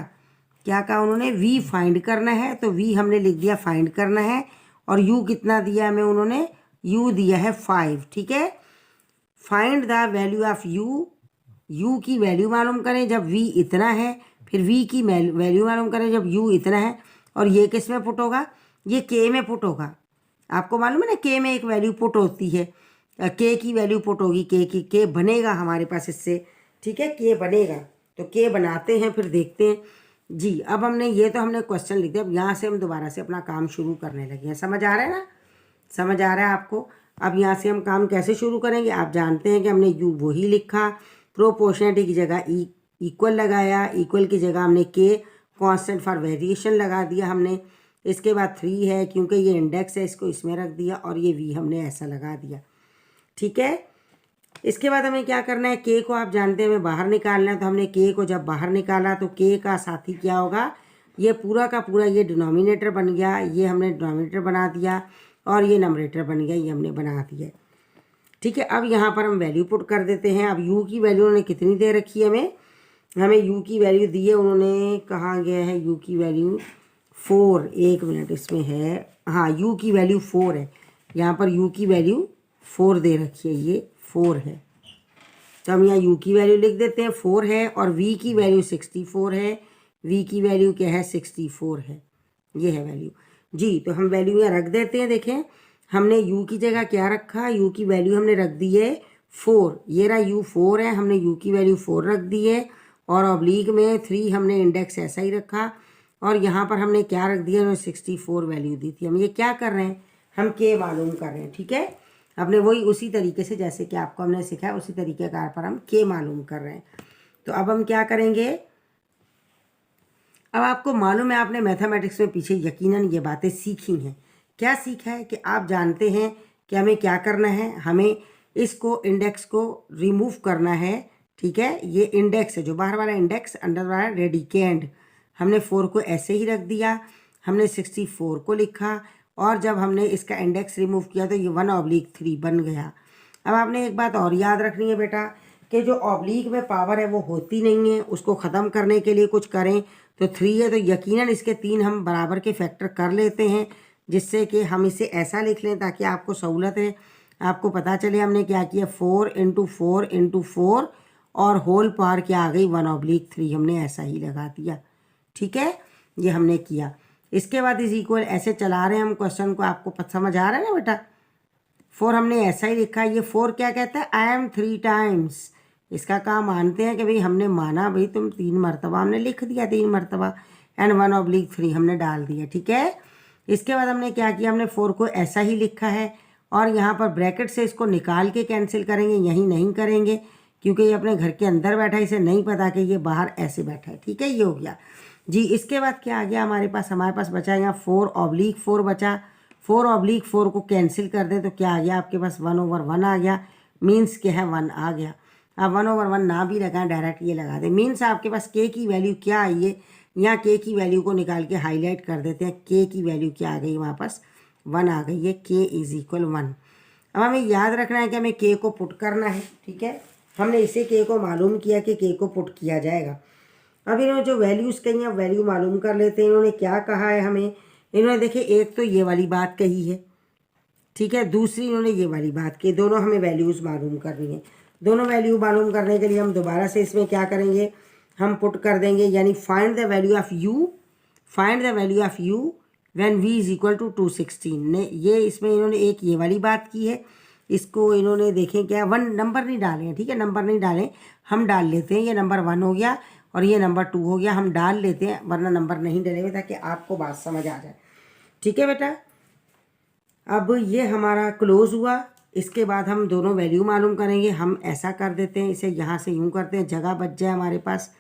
S1: क्या कहा उन्होंने, v फाइंड करना है, तो v हमने लिख दिया फाइंड करना है, और u कितना दिया हमें उन्होंने, u दिया है 5। ठीक है, find the value of u की वैल्यू मालूम करें जब v इतना है, फिर v की वैल्यू मालूम करें जब u इतना है, और ये किस में पुट होगा, ये k में पुट होगा। आपको मालूम है ना, k में एक वैल्यू पुट होती है, k की वैल्यू पुट होगी, k बनेगा हमारे पास इससे। ठीक है, k बनेगा, तो k बनाते हैं, फिर देखते हैं जी। अब हमने ये तो हमने क्वेश्चन लिख दिया, अब यहाँ से हम दोबारा से अपना काम शुरू करने लगे हैं। समझ आ रहा है ना, समझ आ रहा है आपको। अब यहाँ से हम काम कैसे शुरू करेंगे, आप जानते हैं कि हमने u वही लिखा, प्रोपोर्शनलिटी की जगह इक्वल लगाया, इक्वल की जगह हमने k कांस्टेंट फॉर वेरिएशन लगा दिया हमने। इसके बाद 3 है, क्योंकि ये इंडेक्स है, इसको इसमें रख दिया, और ये v हमने ऐसा लगा दिया। ठीक है, इसके बाद हमें क्या करना है, k को आप जानते हैं हमें बाहर निकालना है, तो हमने k को जब बाहर निकाला तो k का साथी क्या होगा, ये पूरा का पूरा ये डिनोमिनेटर बन गया, ये हमने डिनोमिनेटर बना दिया, और ये नंबरेटर बन गया, ये हमने बना दिया। ठीक है, अब यहाँ पर हम वैल्यू पुट कर देते हैं। अब u की वैल्यू उन्होंने कितनी दे रखी है, हमें u की वैल्यू दी है, उन्होंने कहा गया है u की वैल्यू 4, एक मिनट इसमें है, हाँ u की वैल्यू 4 है, यहाँ पर u की वैल्यू 4 दे रखी है, ये 4 है, तो हम यहाँ u की वैल्यू लिख देते हैं 4 है, और v की वैल्यू 64 है, v की वैल्यू क्या है, 64 है, ये है वैल्यू जी। तो हम वैल्यू यहाँ रख देते हैं। देखें, हमने u की जगह क्या रखा, u की वैल्यू हमने रख दी है 4, ये रहा u 4 है, हमने u की वैल्यू 4 रख दी है, और ऑब्लिक में 3 हमने इंडेक्स ऐसा ही रखा, और यहाँ पर हमने क्या रख दिया, 64 वैल्यू दी थी। हम ये क्या कर रहे हैं, हम k मालूम कर रहे हैं। ठीक है, अपने वही उसी तरीके से जैसे कि आपको हमने सिखाया उसी तरीके कार पर हम k मालूम कर रहे हैं। तो अब हम क्या करेंगे, अब आपको मालूम है आपने मैथमेटिक्स में पीछे यकीनन ये बातें सीखी हैं। क्या सीखा है कि आप जानते हैं कि हमें क्या करना है, हमें इसको इंडेक्स को रिमूव करना है। ठीक है, ये इंडेक्स है, जो बाहर वाला इंडेक्स अंदर वाला रेडिकेंड, हमने 4 को ऐसे ही रख दिया, हमने 64 को लिखा, और जब हमने इसका इंडेक्स रिमूव किया तो ये 1/3 बन गया। अब आपने एक बात और याद रखनी है बेटा, कि जो ऑब्लिक में पावर है वो होती नहीं है, उसको ख़त्म करने के लिए कुछ करें तो 3 है, तो यकीनन इसके 3 हम बराबर के फैक्टर कर लेते हैं, जिससे कि हम इसे ऐसा लिख लें ताकि आपको सहूलत है, आपको पता चले हमने क्या किया, 4 × 4 × 4, और होल पावर क्या आ गई, 1/3, हमने ऐसा ही लगा दिया। ठीक है, ये हमने किया। इसके बाद इज इक्वल ऐसे चला रहे हैं हम क्वेश्चन को, आपको समझ आ रहा है ना बेटा। 4 हमने ऐसा ही लिखा, ये 4 क्या कहता है, आई एम 3 टाइम्स। इसका काम मानते हैं कि भाई हमने माना, भाई तुम 3 मरतबा, हमने लिख दिया 3 मरतबा, एंड 1/3 हमने डाल दिया। ठीक है, इसके बाद हमने क्या किया, हमने 4 को ऐसा ही लिखा है, और यहाँ पर ब्रैकेट से इसको निकाल के कैंसिल करेंगे, यहीं नहीं करेंगे क्योंकि ये अपने घर के अंदर बैठा है, इसे नहीं पता कि ये बाहर ऐसे बैठा है। ठीक है, ये हो गया जी। इसके बाद क्या आ गया हमारे पास बचा यहाँ 4/4 बचा, 4/4 को कैंसिल कर दें तो क्या आ गया आपके पास, 1/1 आ गया, मीन्स क्या है 1 आ गया। अब 1/1 ना भी लगाएं, डायरेक्ट ये लगा दें, मीन्स आपके पास k की वैल्यू क्या आई है, यहाँ के की वैल्यू को निकाल के हाईलाइट कर देते हैं। के की वैल्यू क्या आ गई हमारे पास, 1 आ गई है। के इज इक्वल 1। अब हमें याद रखना है कि हमें के को पुट करना है, ठीक है। हमने इसे के को मालूम किया कि के को पुट किया जाएगा। अब इन्होंने जो वैल्यूज़ कही हैं वैल्यू मालूम कर लेते हैं। इन्होंने क्या कहा है हमें, इन्होंने देखिए एक तो ये वाली बात कही है, ठीक है, दूसरी इन्होंने ये वाली बात की। दोनों हमें वैल्यूज़ मालूम करनी है। दोनों वैल्यू मालूम करने के लिए हम दोबारा से इसमें क्या करेंगे, हम पुट कर देंगे, यानी find the value of U, find the value of U when v is equal to 216 ने ये इसमें इन्होंने एक ये वाली बात की है। इसको इन्होंने देखें क्या, 1 नंबर नहीं डाले हैं, ठीक है, नंबर नहीं डालें, हम डाल लेते हैं। ये नंबर 1 हो गया और ये नंबर 2 हो गया, हम डाल लेते हैं, वरना नंबर नहीं डलेंगे ताकि आपको बात समझ आ जाए, ठीक है बेटा। अब ये हमारा क्लोज हुआ। इसके बाद हम दोनों वैल्यू मालूम करेंगे। हम ऐसा कर देते हैं, इसे यहाँ से यूँ करते हैं, जगह बच जाए हमारे पास।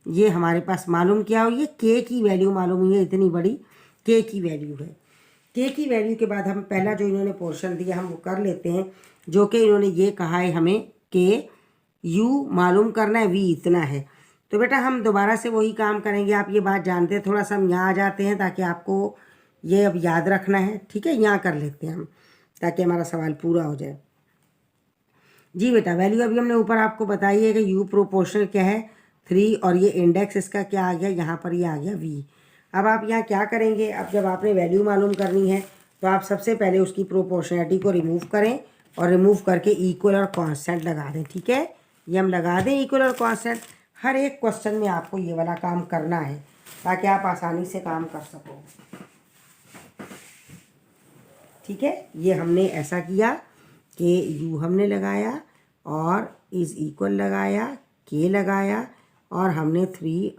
S1: ये हमारे पास मालूम क्या हो, ये के की वैल्यू मालूम हुई है, इतनी बड़ी के की वैल्यू है। के की वैल्यू के बाद हम पहला जो इन्होंने पोर्शन दिया हम वो कर लेते हैं, जो कि इन्होंने ये कहा है हमें के यू मालूम करना है, वी इतना है। तो बेटा हम दोबारा से वही काम करेंगे। आप ये बात जानते हैं, थोड़ा सा हम यहाँ आ जाते हैं ताकि आपको ये अब याद रखना है, ठीक है। यहाँ कर लेते हैं हम ताकि हमारा सवाल पूरा हो जाए। जी बेटा, वैल्यू अभी हमने ऊपर आपको बताई है कि यू प्रोपोर्शनल क्या है 3 और ये इंडेक्स इसका क्या आ गया, यहाँ पर ये आ गया वी। अब आप यहाँ क्या करेंगे, अब जब आपने वैल्यू मालूम करनी है तो आप सबसे पहले उसकी प्रोपोर्शनलिटी को रिमूव करें और रिमूव करके इक्वल और कांस्टेंट लगा दें, ठीक है। ये हम लगा दें इक्वल और कांस्टेंट। हर एक क्वेश्चन में आपको ये वाला काम करना है ताकि आप आसानी से काम कर सको, ठीक है। ये हमने ऐसा किया कि यू हमने लगाया और इज़ इक्वल लगाया, के लगाया और हमने 3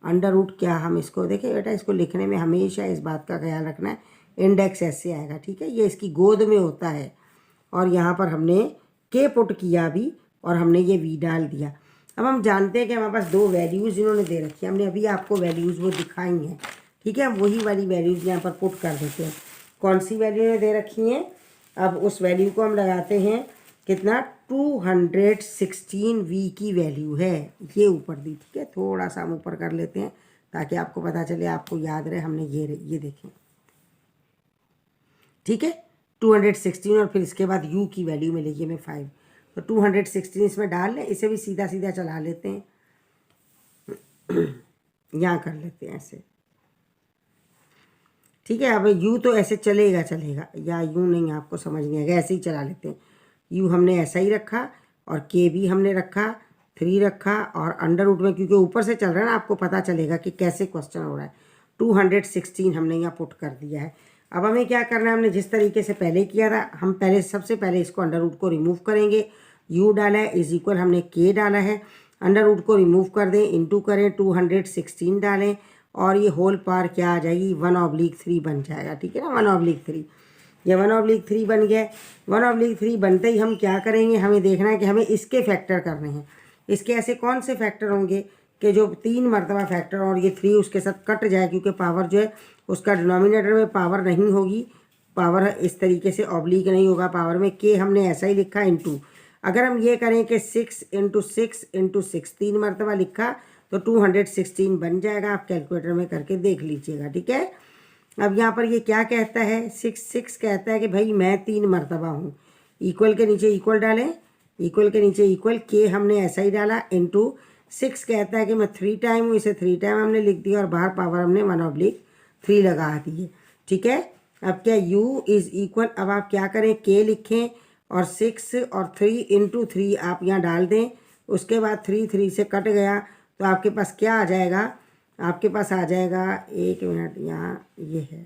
S1: अंडर रूट क्या, हम इसको देखें बेटा, इसको लिखने में हमेशा इस बात का ख्याल रखना है, इंडेक्स ऐसे आएगा, ठीक है, ये इसकी गोद में होता है। और यहाँ पर हमने के पुट किया भी और हमने ये वी डाल दिया। अब हम जानते हैं कि हमारे पास 2 वैल्यूज़ इन्होंने दे रखी है, हमने अभी आपको वैल्यूज़ वो दिखाई हैं, ठीक है। हम वही वाली वैल्यूज़ यहाँ पर पुट कर देते हैं। कौन सी वैल्यू ने दे रखी हैं, अब उस वैल्यू को हम लगाते हैं, कितना 216 वी की वैल्यू है, ये ऊपर दी, ठीक है। थोड़ा सा हम ऊपर कर लेते हैं ताकि आपको पता चले, आपको याद रहे। हमने ये देखें, ठीक है, 216 और फिर इसके बाद यू की वैल्यू मिलेगी हमें 5, तो 216 इसमें डाल लें। इसे भी सीधा सीधा चला लेते हैं, यहाँ कर लेते हैं ऐसे, ठीक है। अब यू तो ऐसे चलेगा या यूँ नहीं, आपको समझ नहीं आएगा, ऐसे ही चला लेते हैं। यू हमने ऐसा ही रखा और के भी हमने रखा, 3 रखा और अंडर रूट में, क्योंकि ऊपर से चल रहा है ना, आपको पता चलेगा कि कैसे क्वेश्चन हो रहा है। 216 हमने यहाँ पुट कर दिया है। अब हमें क्या करना है, हमने जिस तरीके से पहले किया था, हम सबसे पहले इसको अंडर रूट को रिमूव करेंगे। यू डाला है इज इक्वल, हमने के डाला है, अंडर रूट को रिमूव कर दें, इंटू करें, 216 डालें और ये होल पार क्या आ जाएगी, 1/3 बन जाएगा, ठीक है ना, 1/3। ये 1/3 बन गया। 1/3 बनते ही हम क्या करेंगे, हमें देखना है कि हमें इसके फैक्टर करने हैं। इसके ऐसे कौन से फैक्टर होंगे कि जो 3 मरतबा फैक्टर और ये 3 उसके साथ कट जाए, क्योंकि पावर जो है उसका डिनोमिनेटर में पावर नहीं होगी, पावर इस तरीके से ऑब्लिक नहीं होगा पावर में। के हमने ऐसा ही लिखा इंटू, अगर हम ये करें कि 6 × 6 × 6 3 मरतबा लिखा तो 216 बन जाएगा। आप कैलकुलेटर में करके देख लीजिएगा, ठीक है। अब यहाँ पर ये क्या कहता है, 6 कहता है कि भाई मैं 3 मरतबा हूँ। इक्वल के नीचे इक्वल डालें, इक्वल के नीचे इक्वल, के हमने ऐसा ही डाला, इंटू 6 कहता है कि मैं 3 टाइम हूँ, इसे 3 टाइम हमने लिख दिया और बाहर पावर हमने 1/3 लगा दी है, ठीक है। अब क्या u इज़ इक्वल, अब आप क्या करें, के लिखें और 6 और 3 × 3 आप यहाँ डाल दें। उसके बाद 3 से कट गया तो आपके पास क्या आ जाएगा, आपके पास आ जाएगा, 1 मिनट, यहाँ ये है,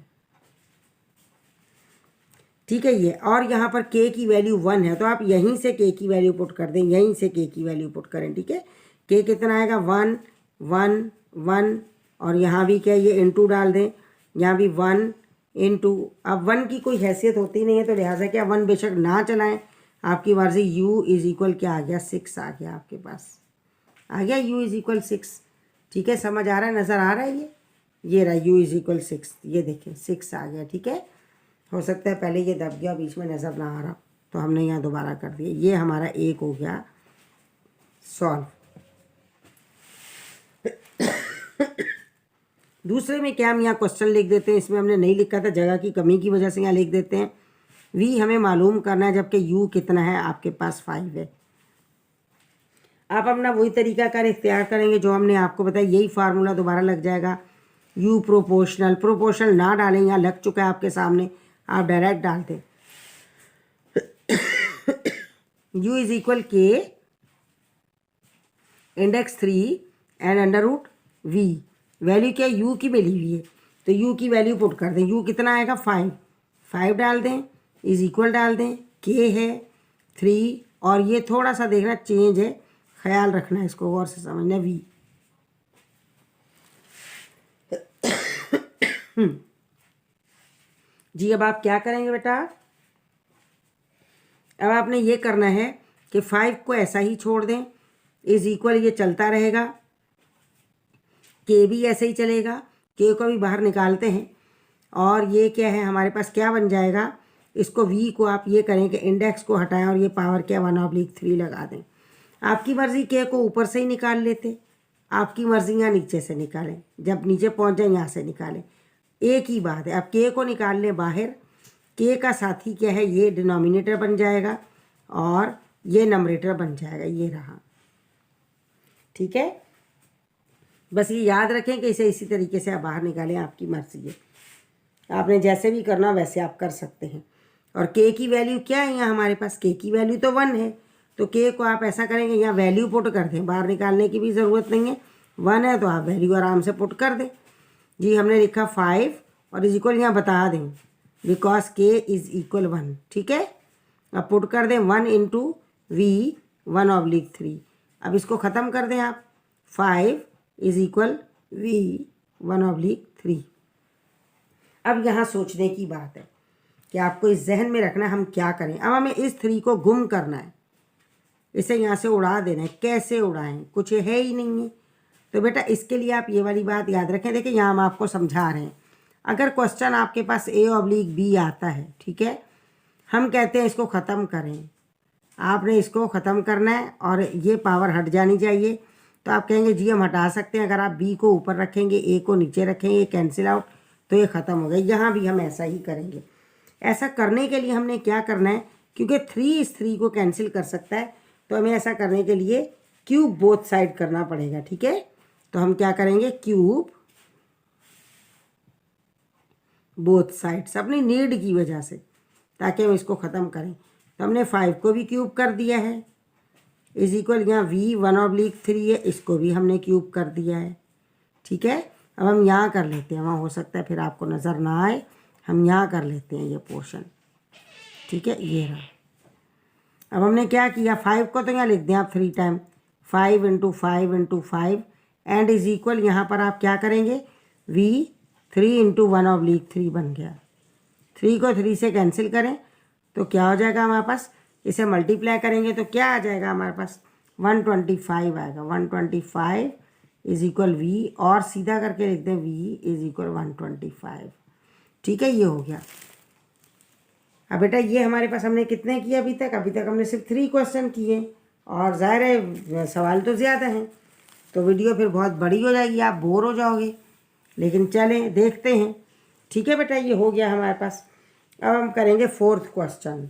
S1: ठीक है ये। और यहाँ पर के की वैल्यू 1 है तो आप यहीं से के की वैल्यू पुट कर दें, यहीं से के की वैल्यू पुट करें, ठीक है। के कितना आएगा, 1 1 1 और यहाँ भी क्या, ये इंटू डाल दें, यहाँ भी 1 इंटू। अब 1 की कोई हैसियत होती नहीं है तो लिहाजा क्या 1 बेशक ना चलाएं, आपकी मर्जी। यू इज़ इक्वल क्या आ गया, 6 आ गया, आपके पास आ गया u इज़ इक्वल 6, ठीक है। समझ आ रहा है, नज़र आ रहा है, ये रहा u इज़ इक्वल 6, ये देखें 6 आ गया, ठीक है। हो सकता है पहले ये दब गया, बीच में नज़र ना आ रहा, तो हमने यहाँ दोबारा कर दिया। ये हमारा 1 हो गया सॉल्व। दूसरे में क्या हम यहाँ क्वेश्चन लिख देते हैं, इसमें हमने नहीं लिखा था, जगह की कमी की वजह से यहाँ लिख देते हैं। v हमें मालूम करना है, जबकि u कितना है, आपके पास 5 है। आप अपना वही तरीका कार इख्तियार करेंगे जो हमने आपको बताया, यही फार्मूला दोबारा लग जाएगा। u प्रोपोर्शनल ना डालें, यहाँ लग चुका है आपके सामने, आप डायरेक्ट डाल दें। u is equal K index 3 and under root v। Value क्या है, u की मिली हुई है, तो u की वैल्यू पुट कर दें। u कितना आएगा, 5 डाल दें, इज इक्वल डाल दें, k है 3, और ये थोड़ा सा देखना चेंज है, ख्याल रखना है, इसको गौर से समझना। v जी अब आप क्या करेंगे बेटा, अब आपने ये करना है कि 5 को ऐसा ही छोड़ दें, इज इक्वल ये चलता रहेगा, के भी ऐसे ही चलेगा, के को भी बाहर निकालते हैं, और ये क्या है हमारे पास क्या बन जाएगा, इसको v को आप ये करें कि इंडेक्स को हटाएं और ये पावर क्या 1/3 लगा दें। आपकी मर्ज़ी के को ऊपर से ही निकाल लेते, आपकी मर्ज़ी यहाँ नीचे से निकालें, जब नीचे पहुँच जाए यहाँ से निकालें, एक ही बात है। अब के को निकाल लें बाहर, के का साथी क्या है, ये डिनोमिनेटर बन जाएगा और ये नंबरेटर बन जाएगा, ये रहा। ठीक है, बस ये याद रखें कि इसे इसी तरीके से आप बाहर निकालें, आपकी मर्ज़ी है, आपने जैसे भी करना वैसे आप कर सकते हैं। और के की वैल्यू क्या है, यहाँ हमारे पास के की वैल्यू तो 1 है, तो के को आप ऐसा करेंगे, यहाँ वैल्यू पुट कर दें, बाहर निकालने की भी ज़रूरत नहीं है, 1 है तो आप वैल्यू आराम से पुट कर दें। जी हमने लिखा 5 और इज इक्वल यहाँ बता दें, बिकॉज के इज़ इक्वल 1। ठीक है, अब पुट कर दें 1 इंटू वी 1/3। अब इसको ख़त्म कर दें आप, 5 इज इक्वल वी 1/3। अब यहाँ सोचने की बात है कि आपको इस जहन में रखना है हम क्या करें। अब हमें इस 3 को गुम करना है, इसे यहाँ से उड़ा देना है। कैसे उड़ाएं, कुछ है ही नहीं है। तो बेटा इसके लिए आप ये वाली बात याद रखें। देखिए यहाँ हम आपको समझा रहे हैं, अगर क्वेश्चन आपके पास A/B आता है, ठीक है, हम कहते हैं इसको ख़त्म करें, आपने इसको ख़त्म करना है और ये पावर हट जानी चाहिए, तो आप कहेंगे जी हम हटा सकते हैं। अगर आप B को ऊपर रखेंगे, A को नीचे रखेंगे, कैंसिल आउट, तो ये ख़त्म हो गया। यहाँ भी हम ऐसा ही करेंगे। ऐसा करने के लिए हमने क्या करना है, क्योंकि 3 इस 3 को कैंसिल कर सकता है, तो हमें ऐसा करने के लिए क्यूब बोथ साइड करना पड़ेगा। ठीक है, तो हम क्या करेंगे, क्यूब बोथ साइड्स, अपनी नीड की वजह से, ताकि हम इसको ख़त्म करें। तो हमने 5 को भी क्यूब कर दिया है, इज इक्वल यहाँ v 1/3 है, इसको भी हमने क्यूब कर दिया है। ठीक है, अब हम यहाँ कर लेते हैं, वहाँ हो सकता है फिर आपको नज़र ना आए, हम यहाँ कर लेते हैं ये पोर्शन। ठीक है, ये रहा। अब हमने क्या किया, 5 को तो यहाँ लिख दें आप 3 time, 5 into 5 into 5 and is equal, यहाँ पर आप क्या करेंगे, v 3 इंटू 1/3 बन गया। 3 को 3 से कैंसिल करें तो क्या हो जाएगा हमारे पास, इसे मल्टीप्लाई करेंगे तो क्या आ जाएगा हमारे पास, 125 आएगा। 125 इज इक्वल v, और सीधा करके लिख दें v इज इक्वल 125। ठीक है, ये हो गया। अब बेटा ये हमारे पास हमने कितने किए अभी तक हमने सिर्फ 3 क्वेश्चन किए, और ज़ाहिर है सवाल तो ज़्यादा हैं, तो वीडियो फिर बहुत बड़ी हो जाएगी, आप बोर हो जाओगे, लेकिन चलें देखते हैं। ठीक है बेटा, ये हो गया हमारे पास। अब हम करेंगे 4th क्वेश्चन।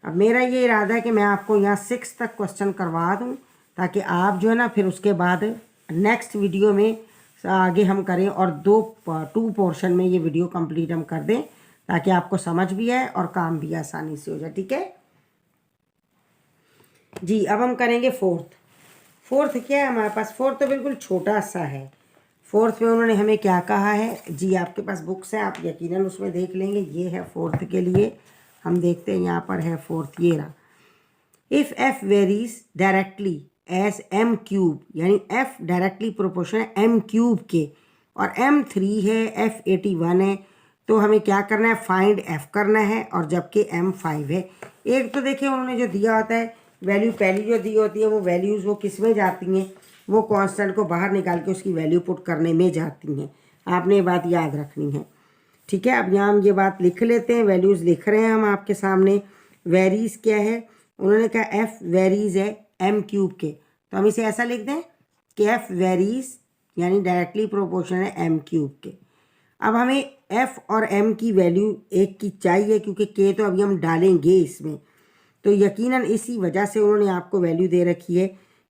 S1: अब मेरा ये इरादा है कि मैं आपको यहाँ 6 तक क्वेश्चन करवा दूँ, ताकि आप जो है ना फिर उसके बाद नेक्स्ट वीडियो में आगे हम करें और 2 पोर्शन में ये वीडियो कंप्लीट हम कर दें, ताकि आपको समझ भी आए और काम भी आसानी से हो जाए। ठीक है जी, अब हम करेंगे 4th क्या है हमारे पास, 4th तो बिल्कुल छोटा सा है। 4th में उन्होंने हमें क्या कहा है जी, आपके पास बुक्स हैं, आप यकीनन उसमें देख लेंगे। ये है 4th के लिए, हम देखते हैं यहाँ पर है 4th, ये रहा। If f varies directly as m cube, यानी f डायरेक्टली प्रोपोर्शनल है m क्यूब के, और m 3 है, f 81 है, तो हमें क्या करना है, फाइंड f करना है, और जबकि m 5 है। एक तो देखिए उन्होंने जो दिया होता है वैल्यू, पहली जो दी होती है वो वैल्यूज़ वो किस में जाती हैं, वो कांस्टेंट को बाहर निकाल के उसकी वैल्यू पुट करने में जाती हैं। आपने ये बात याद रखनी है। ठीक है, अब यहाँ हम ये बात लिख लेते हैं, वैल्यूज़ लिख रहे हैं हम आपके सामने। वेरीज़ क्या है, उन्होंने कहा f वेरीज़ है m क्यूब के, तो हम इसे ऐसा लिख दें कि f वेरीज़ यानी डायरेक्टली प्रोपोर्शनल है एम क्यूब के। अब हमें एफ और एम की वैल्यू एक की चाहिए, क्योंकि के तो अभी हम डालेंगे इसमें, तो यकीनन इसी वजह से उन्होंने आपको वैल्यू दे रखी है।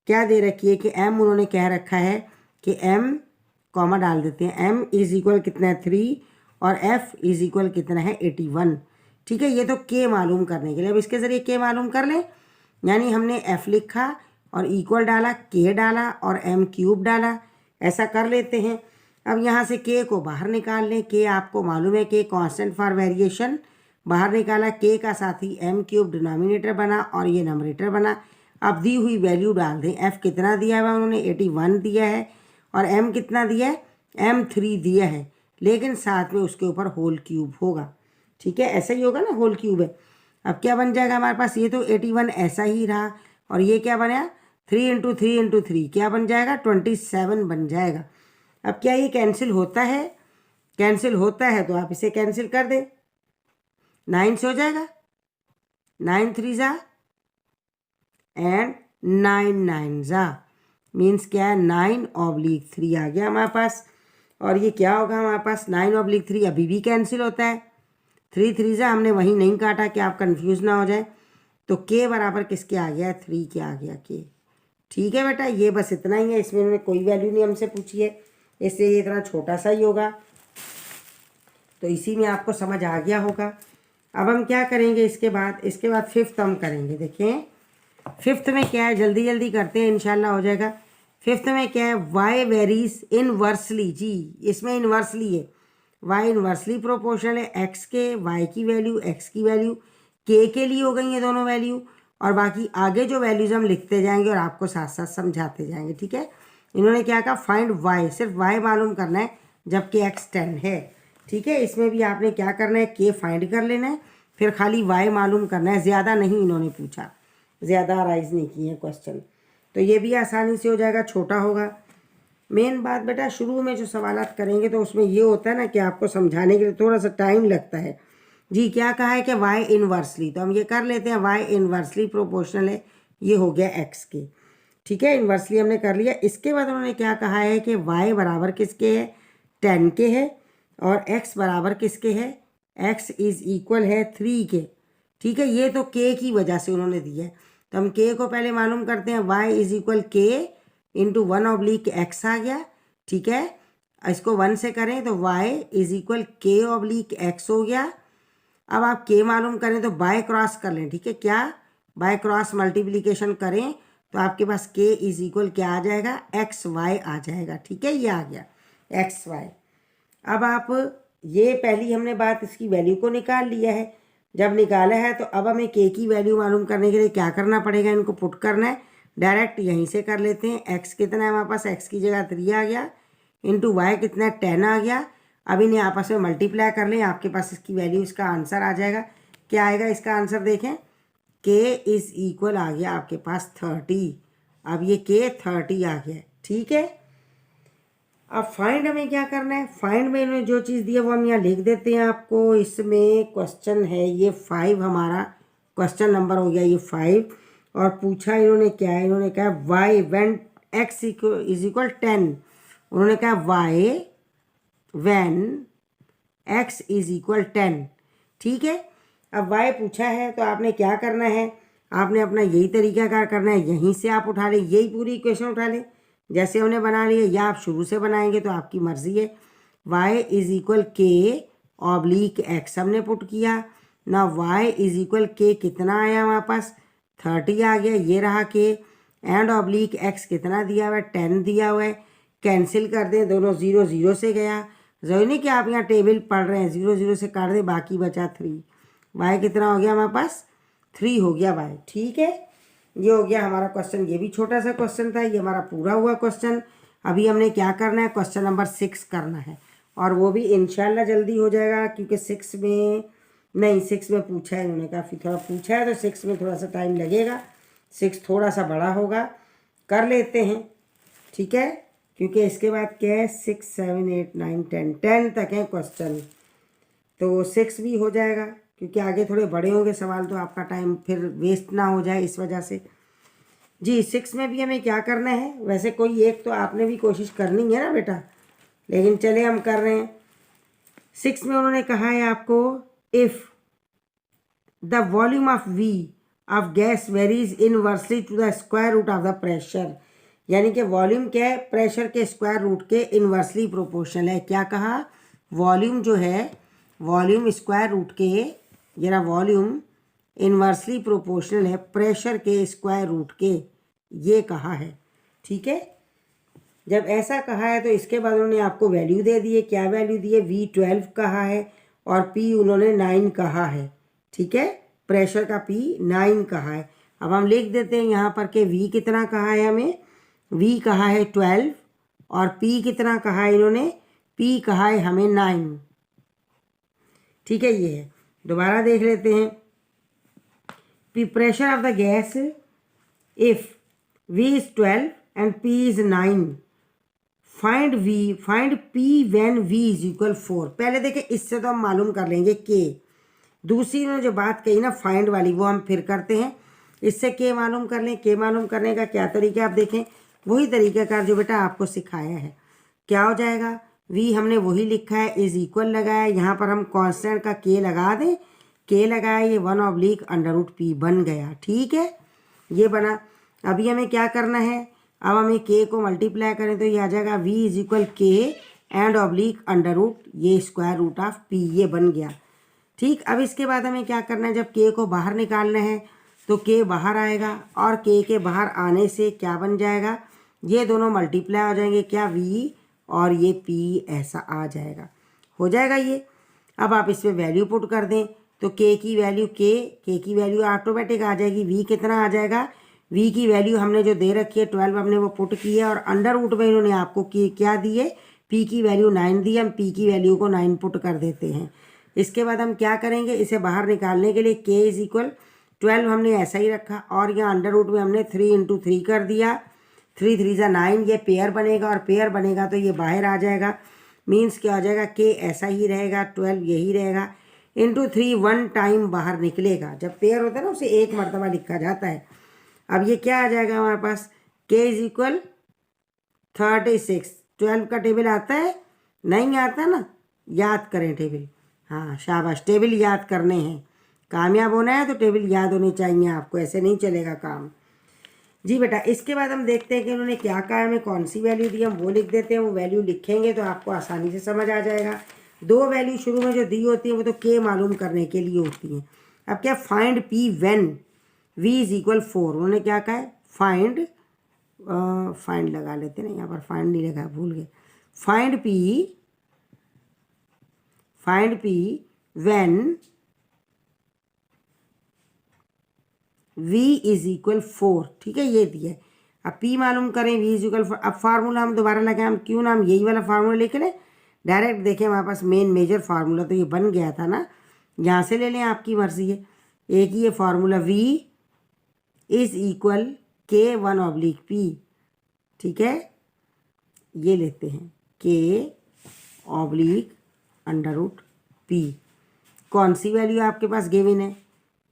S1: क्या दे रखी है कि एम उन्होंने कह रखा है कि एम कॉमा डाल देते हैं, एम इज़ इक्वल कितना है 3 और एफ इज़ इक्वल कितना है 81। ठीक है, ये तो के मालूम करने के लिए। अब इसके ज़रिए के मालूम कर लें, यानी हमने एफ लिखा और इक्वल डाला, के डाला और एम क्यूब डाला, ऐसा कर लेते हैं। अब यहाँ से के को बाहर निकाल लें। के आपको मालूम है कि कांस्टेंट फॉर वेरिएशन, बाहर निकाला के का साथी एम क्यूब डिनोमिनेटर बना और ये नंबरेटर बना। अब दी हुई वैल्यू डाल दें। एफ कितना दिया हुआ उन्होंने 81 दिया है और एम कितना दिया है, एम 3 दिया है, लेकिन साथ में उसके ऊपर होल क्यूब होगा। ठीक है, ऐसा ही होगा ना, होल क्यूब है। अब क्या बन जाएगा हमारे पास, ये तो 81 ऐसा ही रहा और ये क्या बना 3 इंटू 3 इंटू 3 क्या बन जाएगा 27 बन जाएगा। अब क्या ये कैंसिल होता है, कैंसिल होता है तो आप इसे कैंसिल कर दें, 9 से हो जाएगा, 9 3 ज़ा एंड 9 9 ज़ा, मीन्स क्या है 9/3 आ गया हमारे पास। और ये क्या होगा हमारे पास 9/3 अभी भी कैंसिल होता है, 3 3 ज़ा हमने वहीं नहीं काटा कि आप कंफ्यूज ना हो जाए। तो के बराबर किसके आ गया है, 3 के आ गया के। ठीक है बेटा, ये बस इतना ही है, इसमें उन्होंने कोई वैल्यू नहीं हमसे पूछी है, इसलिए ये इतना छोटा सा ही होगा। तो इसी में आपको समझ आ गया होगा। अब हम क्या करेंगे इसके बाद फिफ्थ हम करेंगे। देखें फिफ्थ में क्या है, जल्दी जल्दी करते हैं, इंशाल्लाह हो जाएगा। फिफ्थ में क्या है, वाई वेरीज इनवर्सली। जी इसमें इनवर्सली है, वाई इनवर्सली प्रोपोर्शनल है एक्स के, वाई की वैल्यू एक्स की वैल्यू, के लिए हो गई ये दोनों वैल्यू, और बाकी आगे जो वैल्यूज हम लिखते जाएंगे और आपको साथ साथ समझाते जाएंगे। ठीक है, इन्होंने क्या कहा, फाइंड वाई, सिर्फ वाई मालूम करना है जबकि एक्स 10 है। ठीक है, इसमें भी आपने क्या करना है, के फाइंड कर लेना है, फिर खाली वाई मालूम करना है, ज़्यादा नहीं इन्होंने पूछा, ज़्यादा राइज नहीं किए क्वेश्चन, तो ये भी आसानी से हो जाएगा, छोटा होगा। मेन बात बेटा शुरू में जो सवालात करेंगे तो उसमें ये होता है ना कि आपको समझाने के लिए थोड़ा सा टाइम लगता है। जी क्या कहा है कि वाई इनवर्सली, तो हम ये कर लेते हैं, वाई इनवर्सली प्रोपोर्शनल है, ये हो गया एक्स के। ठीक है, इन्वर्सली हमने कर लिया। इसके बाद उन्होंने क्या कहा है कि वाई बराबर किसके है, 10 के है, और एक्स बराबर किसके है, एक्स इज इक्वल है 3 के। ठीक है, ये तो के की वजह से उन्होंने दिया है, तो हम के को पहले मालूम करते हैं, वाई इज इक्वल के इंटू 1/x आ गया। ठीक है, इसको 1 से करें तो वाई इज इक्वल k/x हो गया। अब आप के मालूम करें तो बाय क्रॉस कर लें। ठीक है, क्या बाय क्रॉस मल्टीप्लिकेशन करें तो आपके पास के इज इक्वल क्या आ जाएगा, एक्स वाई आ जाएगा। ठीक है, ये आ गया एक्स वाई। अब आप ये पहली हमने बात इसकी वैल्यू को निकाल लिया है, जब निकाला है तो अब हमें के की वैल्यू मालूम करने के लिए क्या करना पड़ेगा, इनको पुट करना है। डायरेक्ट यहीं से कर लेते हैं, एक्स कितना है हमारे पास, एक्स की जगह 3 आ गया, इंटू वाई कितना है 10 आ गया। अब इन्हें आपस में मल्टीप्लाई कर लें, आपके पास इसकी वैल्यू, इसका आंसर आ जाएगा। क्या आएगा इसका आंसर, देखें के इज इक्वल आ गया आपके पास 30। अब ये के 30 आ गया। ठीक है, अब फाइंड हमें क्या करना है, फाइंड में इन्होंने जो चीज़ दी है वो हम यहाँ लिख देते हैं आपको। इसमें क्वेश्चन है ये 5, हमारा क्वेश्चन नंबर हो गया ये 5, और पूछा इन्होंने क्या है, इन्होंने कहा Y when X is equal 10, उन्होंने कहा Y when X is equal 10। ठीक है, अब वाई पूछा है तो आपने क्या करना है, आपने अपना यही तरीकाकार करना है, यहीं से आप उठा लें, यही पूरी इक्वेशन उठा लें जैसे हमने बना लिया, या आप शुरू से बनाएंगे तो आपकी मर्ज़ी है। y इज इक्वल k/x हमने पुट किया ना, y इज इक्वल k कितना आया हमारे पास 30 आ गया, ये रहा k, एंड (x) कितना दिया हुआ है 10 दिया हुआ है। कैंसिल कर दें, दोनों 0 0 से गया, जरूरी नहीं कि आप यहाँ टेबल पढ़ रहे हैं, 0 0 से काट दें, बाकी बचा 3। y कितना हो गया हमारे पास 3 हो गया y। ठीक है, ये हो गया हमारा क्वेश्चन, ये भी छोटा सा क्वेश्चन था, ये हमारा पूरा हुआ क्वेश्चन। अभी हमने क्या करना है, क्वेश्चन नंबर 6 करना है, और वो भी इंशाल्लाह जल्दी हो जाएगा, क्योंकि 6 में पूछा है, इन्होंने काफ़ी थोड़ा पूछा है, तो 6 में थोड़ा सा टाइम लगेगा, 6 थोड़ा सा बड़ा होगा, कर लेते हैं। ठीक है, क्योंकि इसके बाद क्या है 6 7 8 9 10 तक है क्वेश्चन, तो 6 भी हो जाएगा, क्योंकि आगे थोड़े बड़े होंगे सवाल, तो आपका टाइम फिर वेस्ट ना हो जाए इस वजह से। जी 6 में भी हमें क्या करना है, वैसे कोई एक तो आपने भी कोशिश करनी है ना बेटा, लेकिन चले हम कर रहे हैं। 6 में उन्होंने कहा है आपको, if the volume of V of gas varies inversely to the square root of the pressure, यानी कि वॉल्यूम क्या है, प्रेशर के स्क्वायर रूट के इनवर्सली प्रोपोर्शनल है। क्या कहा, वॉल्यूम जो है, वॉल्यूम स्क्वायर रूट के, जरा वॉल्यूम इनवर्सली प्रोपोर्शनल है प्रेशर के स्क्वायर रूट के, ये कहा है। ठीक है, जब ऐसा कहा है तो इसके बाद उन्होंने आपको वैल्यू दे दी है। क्या वैल्यू दी है, V12 कहा है और P उन्होंने 9 कहा है। ठीक है, प्रेशर का P 9 कहा है। अब हम लिख देते हैं यहाँ पर कि V कितना कहा है हमें, V कहा है 12 और P कितना कहा है इन्होंने, P कहा है हमें 9। ठीक है, ये है। दोबारा देख लेते हैं, pressure of the gas if V is 12 and P is 9, find P when V is equal 4। पहले देखें, इससे तो हम मालूम कर लेंगे K। दूसरी ने जो बात कही ना फाइंड वाली, वो हम फिर करते हैं। इससे K मालूम कर लें। K मालूम करने का क्या तरीका, आप देखें वही तरीक़ाकार जो बेटा आपको सिखाया है। क्या हो जाएगा, V हमने वही लिखा है, इज इक्वल लगाया, यहाँ पर हम कांस्टेंट का K लगा दें, K लगाया, ये 1/√P बन गया। ठीक है, ये बना। अभी हमें क्या करना है, अब हमें K को मल्टीप्लाई करें तो ये आ जाएगा V is equal K and /√, ये स्क्वायर रूट ऑफ P, ये बन गया। ठीक, अब इसके बाद हमें क्या करना है, जब K को बाहर निकालना है तो K बाहर आएगा और K के बाहर आने से क्या बन जाएगा, ये दोनों मल्टीप्लाई हो जाएंगे, क्या V और ये P ऐसा आ जाएगा, हो जाएगा ये। अब आप इसमें वैल्यू पुट कर दें तो K की वैल्यू K की वैल्यू ऑटोमेटिक आ जाएगी। V कितना आ जाएगा, V की वैल्यू हमने जो दे रखी है 12 हमने वो पुट की है और √, में इन्होंने आपको क्या दी है, P की वैल्यू 9 दी है। हम P की वैल्यू को 9 पुट कर देते हैं। इसके बाद हम क्या करेंगे, इसे बाहर निकालने के लिए K इज इक्वल 12 हमने ऐसा ही रखा और यहाँ √, में हमने 3 × 3 कर दिया, 3 3 × 9, ये पेयर बनेगा और पेयर बनेगा तो ये बाहर आ जाएगा। मीन्स क्या हो जाएगा, K ऐसा ही रहेगा, 12 यही रहेगा, × 3 1 टाइम बाहर निकलेगा। जब पेयर होता है ना उसे एक मरतबा लिखा जाता है। अब ये क्या आ जाएगा हमारे पास, K इज इक्वल 36। 12 का टेबल आता है, नहीं आता ना, याद करें टेबल। हाँ शाबाश, टेबल याद करने हैं, कामयाब होना है तो टेबल याद होने चाहिए आपको, ऐसे नहीं चलेगा काम। जी बेटा, इसके बाद हम देखते हैं कि उन्होंने क्या कहा, हमें कौन सी वैल्यू दी, हम वो लिख देते हैं। वो वैल्यू लिखेंगे तो आपको आसानी से समझ आ जाएगा। दो वैल्यू शुरू में जो दी होती है वो तो K मालूम करने के लिए होती हैं। अब क्या, find P when V is equal 4। उन्होंने क्या कहा है, फाइंड लगा लेते हैं ना, यहाँ पर फाइंड नहीं लगा, भूल गए। Find P when V is equal 4। ठीक है, ये दिया है। अब P मालूम करें, V इज इक्वल 4। अब फार्मूला हम दोबारा लगाएं, हम क्यों ना हम यही वाला फार्मूला लिख लें डायरेक्ट। देखें हमारे पास मेन मेजर फार्मूला तो ये बन गया था ना, यहाँ से ले लें, आपकी मर्जी है। एक ही ये formula, V is equal K 1/P। ठीक है, ये लेते हैं K /√P। कौन सी वैल्यू आपके पास गिवन है,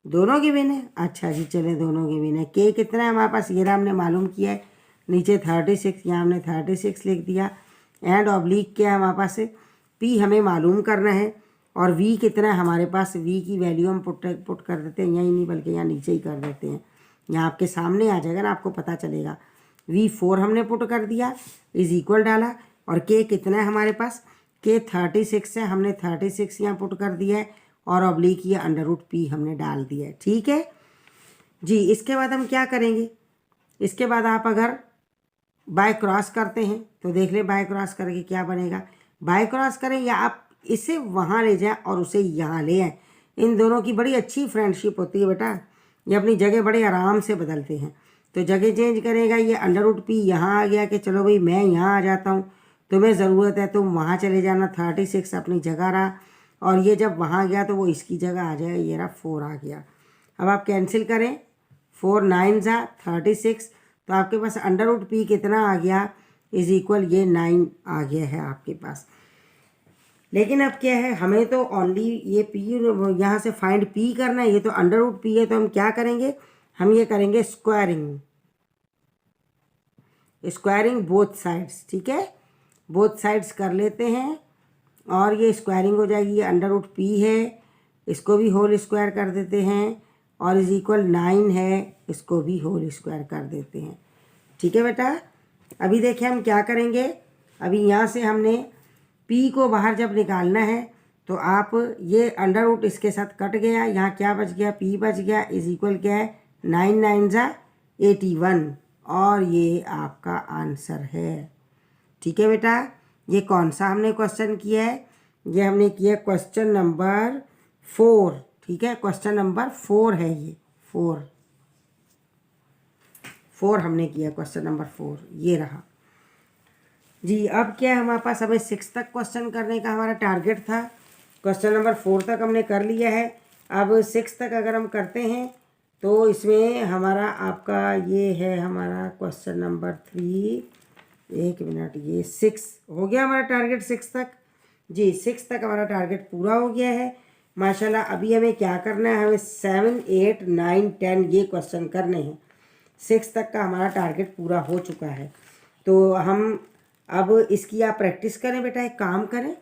S1: दोनों गिवन है। अच्छा जी, चलें दोनों गिवन है। K कितना है हमारे पास, ये हमने मालूम किया है, नीचे 36, यहाँ हमने 36 लिख दिया। एंड ऑब्लिक क्या है हमारे पास, P हमें मालूम करना है और V कितना है हमारे पास, V की वैल्यू हम पुट कर देते हैं, यहीं नहीं बल्कि यहाँ नीचे ही कर देते हैं, यहाँ आपके सामने आ जाएगा ना, आपको पता चलेगा। V 4 हमने पुट कर दिया, इज इक्वल डाला, और K कितना है हमारे पास, K 36 है, हमने 36 यहाँ पुट कर दिया है और ऑब्लिक ये √P हमने डाल दिया है। ठीक है जी, इसके बाद हम क्या करेंगे, इसके बाद आप अगर बाय क्रॉस करते हैं तो देख लें बाय क्रॉस करके क्या बनेगा। बाय क्रॉस करें या आप इसे वहाँ ले जाएं और उसे यहाँ ले आएँ, इन दोनों की बड़ी अच्छी फ्रेंडशिप होती है बेटा। ये अपनी जगह बड़े आराम से बदलते हैं। तो जगह चेंज करेगा, ये √P यहाँ आ गया कि चलो भाई मैं यहाँ आ जाता हूँ, तुम्हें ज़रूरत है तुम वहाँ चले जाना, 36 अपनी जगह रहा, और ये जब वहाँ गया तो वो इसकी जगह आ जाएगा, ये रहा 4 आ गया। अब आप कैंसिल करें, 4 9 × 36, तो आपके पास √P कितना आ गया, इज इक्वल ये 9 आ गया है आपके पास। लेकिन अब क्या है, हमें तो ओनली ये P यहाँ से फाइंड P करना है, ये तो √P है, तो हम क्या करेंगे, हम ये करेंगे स्क्वायरिंग। स्क्वायरिंग बोथ साइड्स, ठीक है, बोथ साइड्स कर लेते हैं और ये स्क्वायरिंग हो जाएगी। ये अंडर रूट पी है, इसको भी होल स्क्वायर कर देते हैं और इज इक्वल 9 है, इसको भी होल स्क्वायर कर देते हैं। ठीक है बेटा, अभी देखिए हम क्या करेंगे। अभी यहाँ से हमने p को बाहर जब निकालना है तो आप ये अंडर रूट इसके साथ कट गया, यहाँ क्या बच गया, p बच गया, इज इक्वल क्या है 9 9 जा 81 और ये आपका आंसर है। ठीक है बेटा, ये कौन सा हमने क्वेश्चन किया है, ये हमने किया क्वेश्चन नंबर 4। ठीक है, क्वेश्चन नंबर 4 है, ये 4 हमने किया, क्वेश्चन नंबर 4 ये रहा जी। अब क्या है हमारे पास, हमें 6 तक क्वेश्चन करने का हमारा टारगेट था। क्वेश्चन नंबर 4 तक हमने कर लिया है। अब 6 तक अगर हम करते हैं तो इसमें हमारा आपका ये है हमारा क्वेश्चन नंबर 3, एक मिनट, ये 6 हो गया हमारा टारगेट 6 तक जी। 6 तक हमारा टारगेट पूरा हो गया है माशाल्लाह। अभी हमें क्या करना है, हमें 7 8 9 10 ये क्वेश्चन करने हैं। 6 तक का हमारा टारगेट पूरा हो चुका है। तो हम अब इसकी आप प्रैक्टिस करें बेटा, एक काम करें,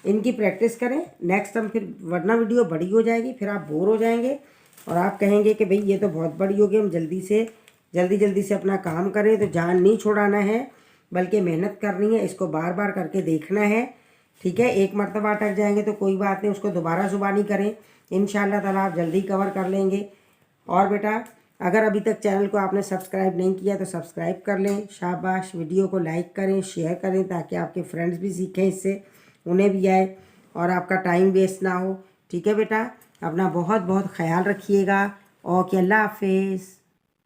S1: इनकी प्रैक्टिस करें। नेक्स्ट हम फिर, वरना वीडियो बड़ी हो जाएगी, फिर आप बोर हो जाएंगे और आप कहेंगे कि भाई ये तो बहुत बड़ी होगी, हम जल्दी से अपना काम करें। तो जान नहीं छुड़ाना है बल्कि मेहनत करनी है, इसको बार बार करके देखना है। ठीक है, एक मरतबा अटक जाएंगे तो कोई बात नहीं, उसको दोबारा जुबानी करें, इंशाअल्लाह ताला आप जल्दी कवर कर लेंगे। और बेटा अगर अभी तक चैनल को आपने सब्सक्राइब नहीं किया तो सब्सक्राइब कर लें, शाबाश। वीडियो को लाइक करें, शेयर करें ताकि आपके फ्रेंड्स भी सीखें, इससे उन्हें भी आए और आपका टाइम वेस्ट ना हो। ठीक है बेटा, अपना बहुत बहुत ख्याल रखिएगा। ओके, अल्लाह हाफिज़।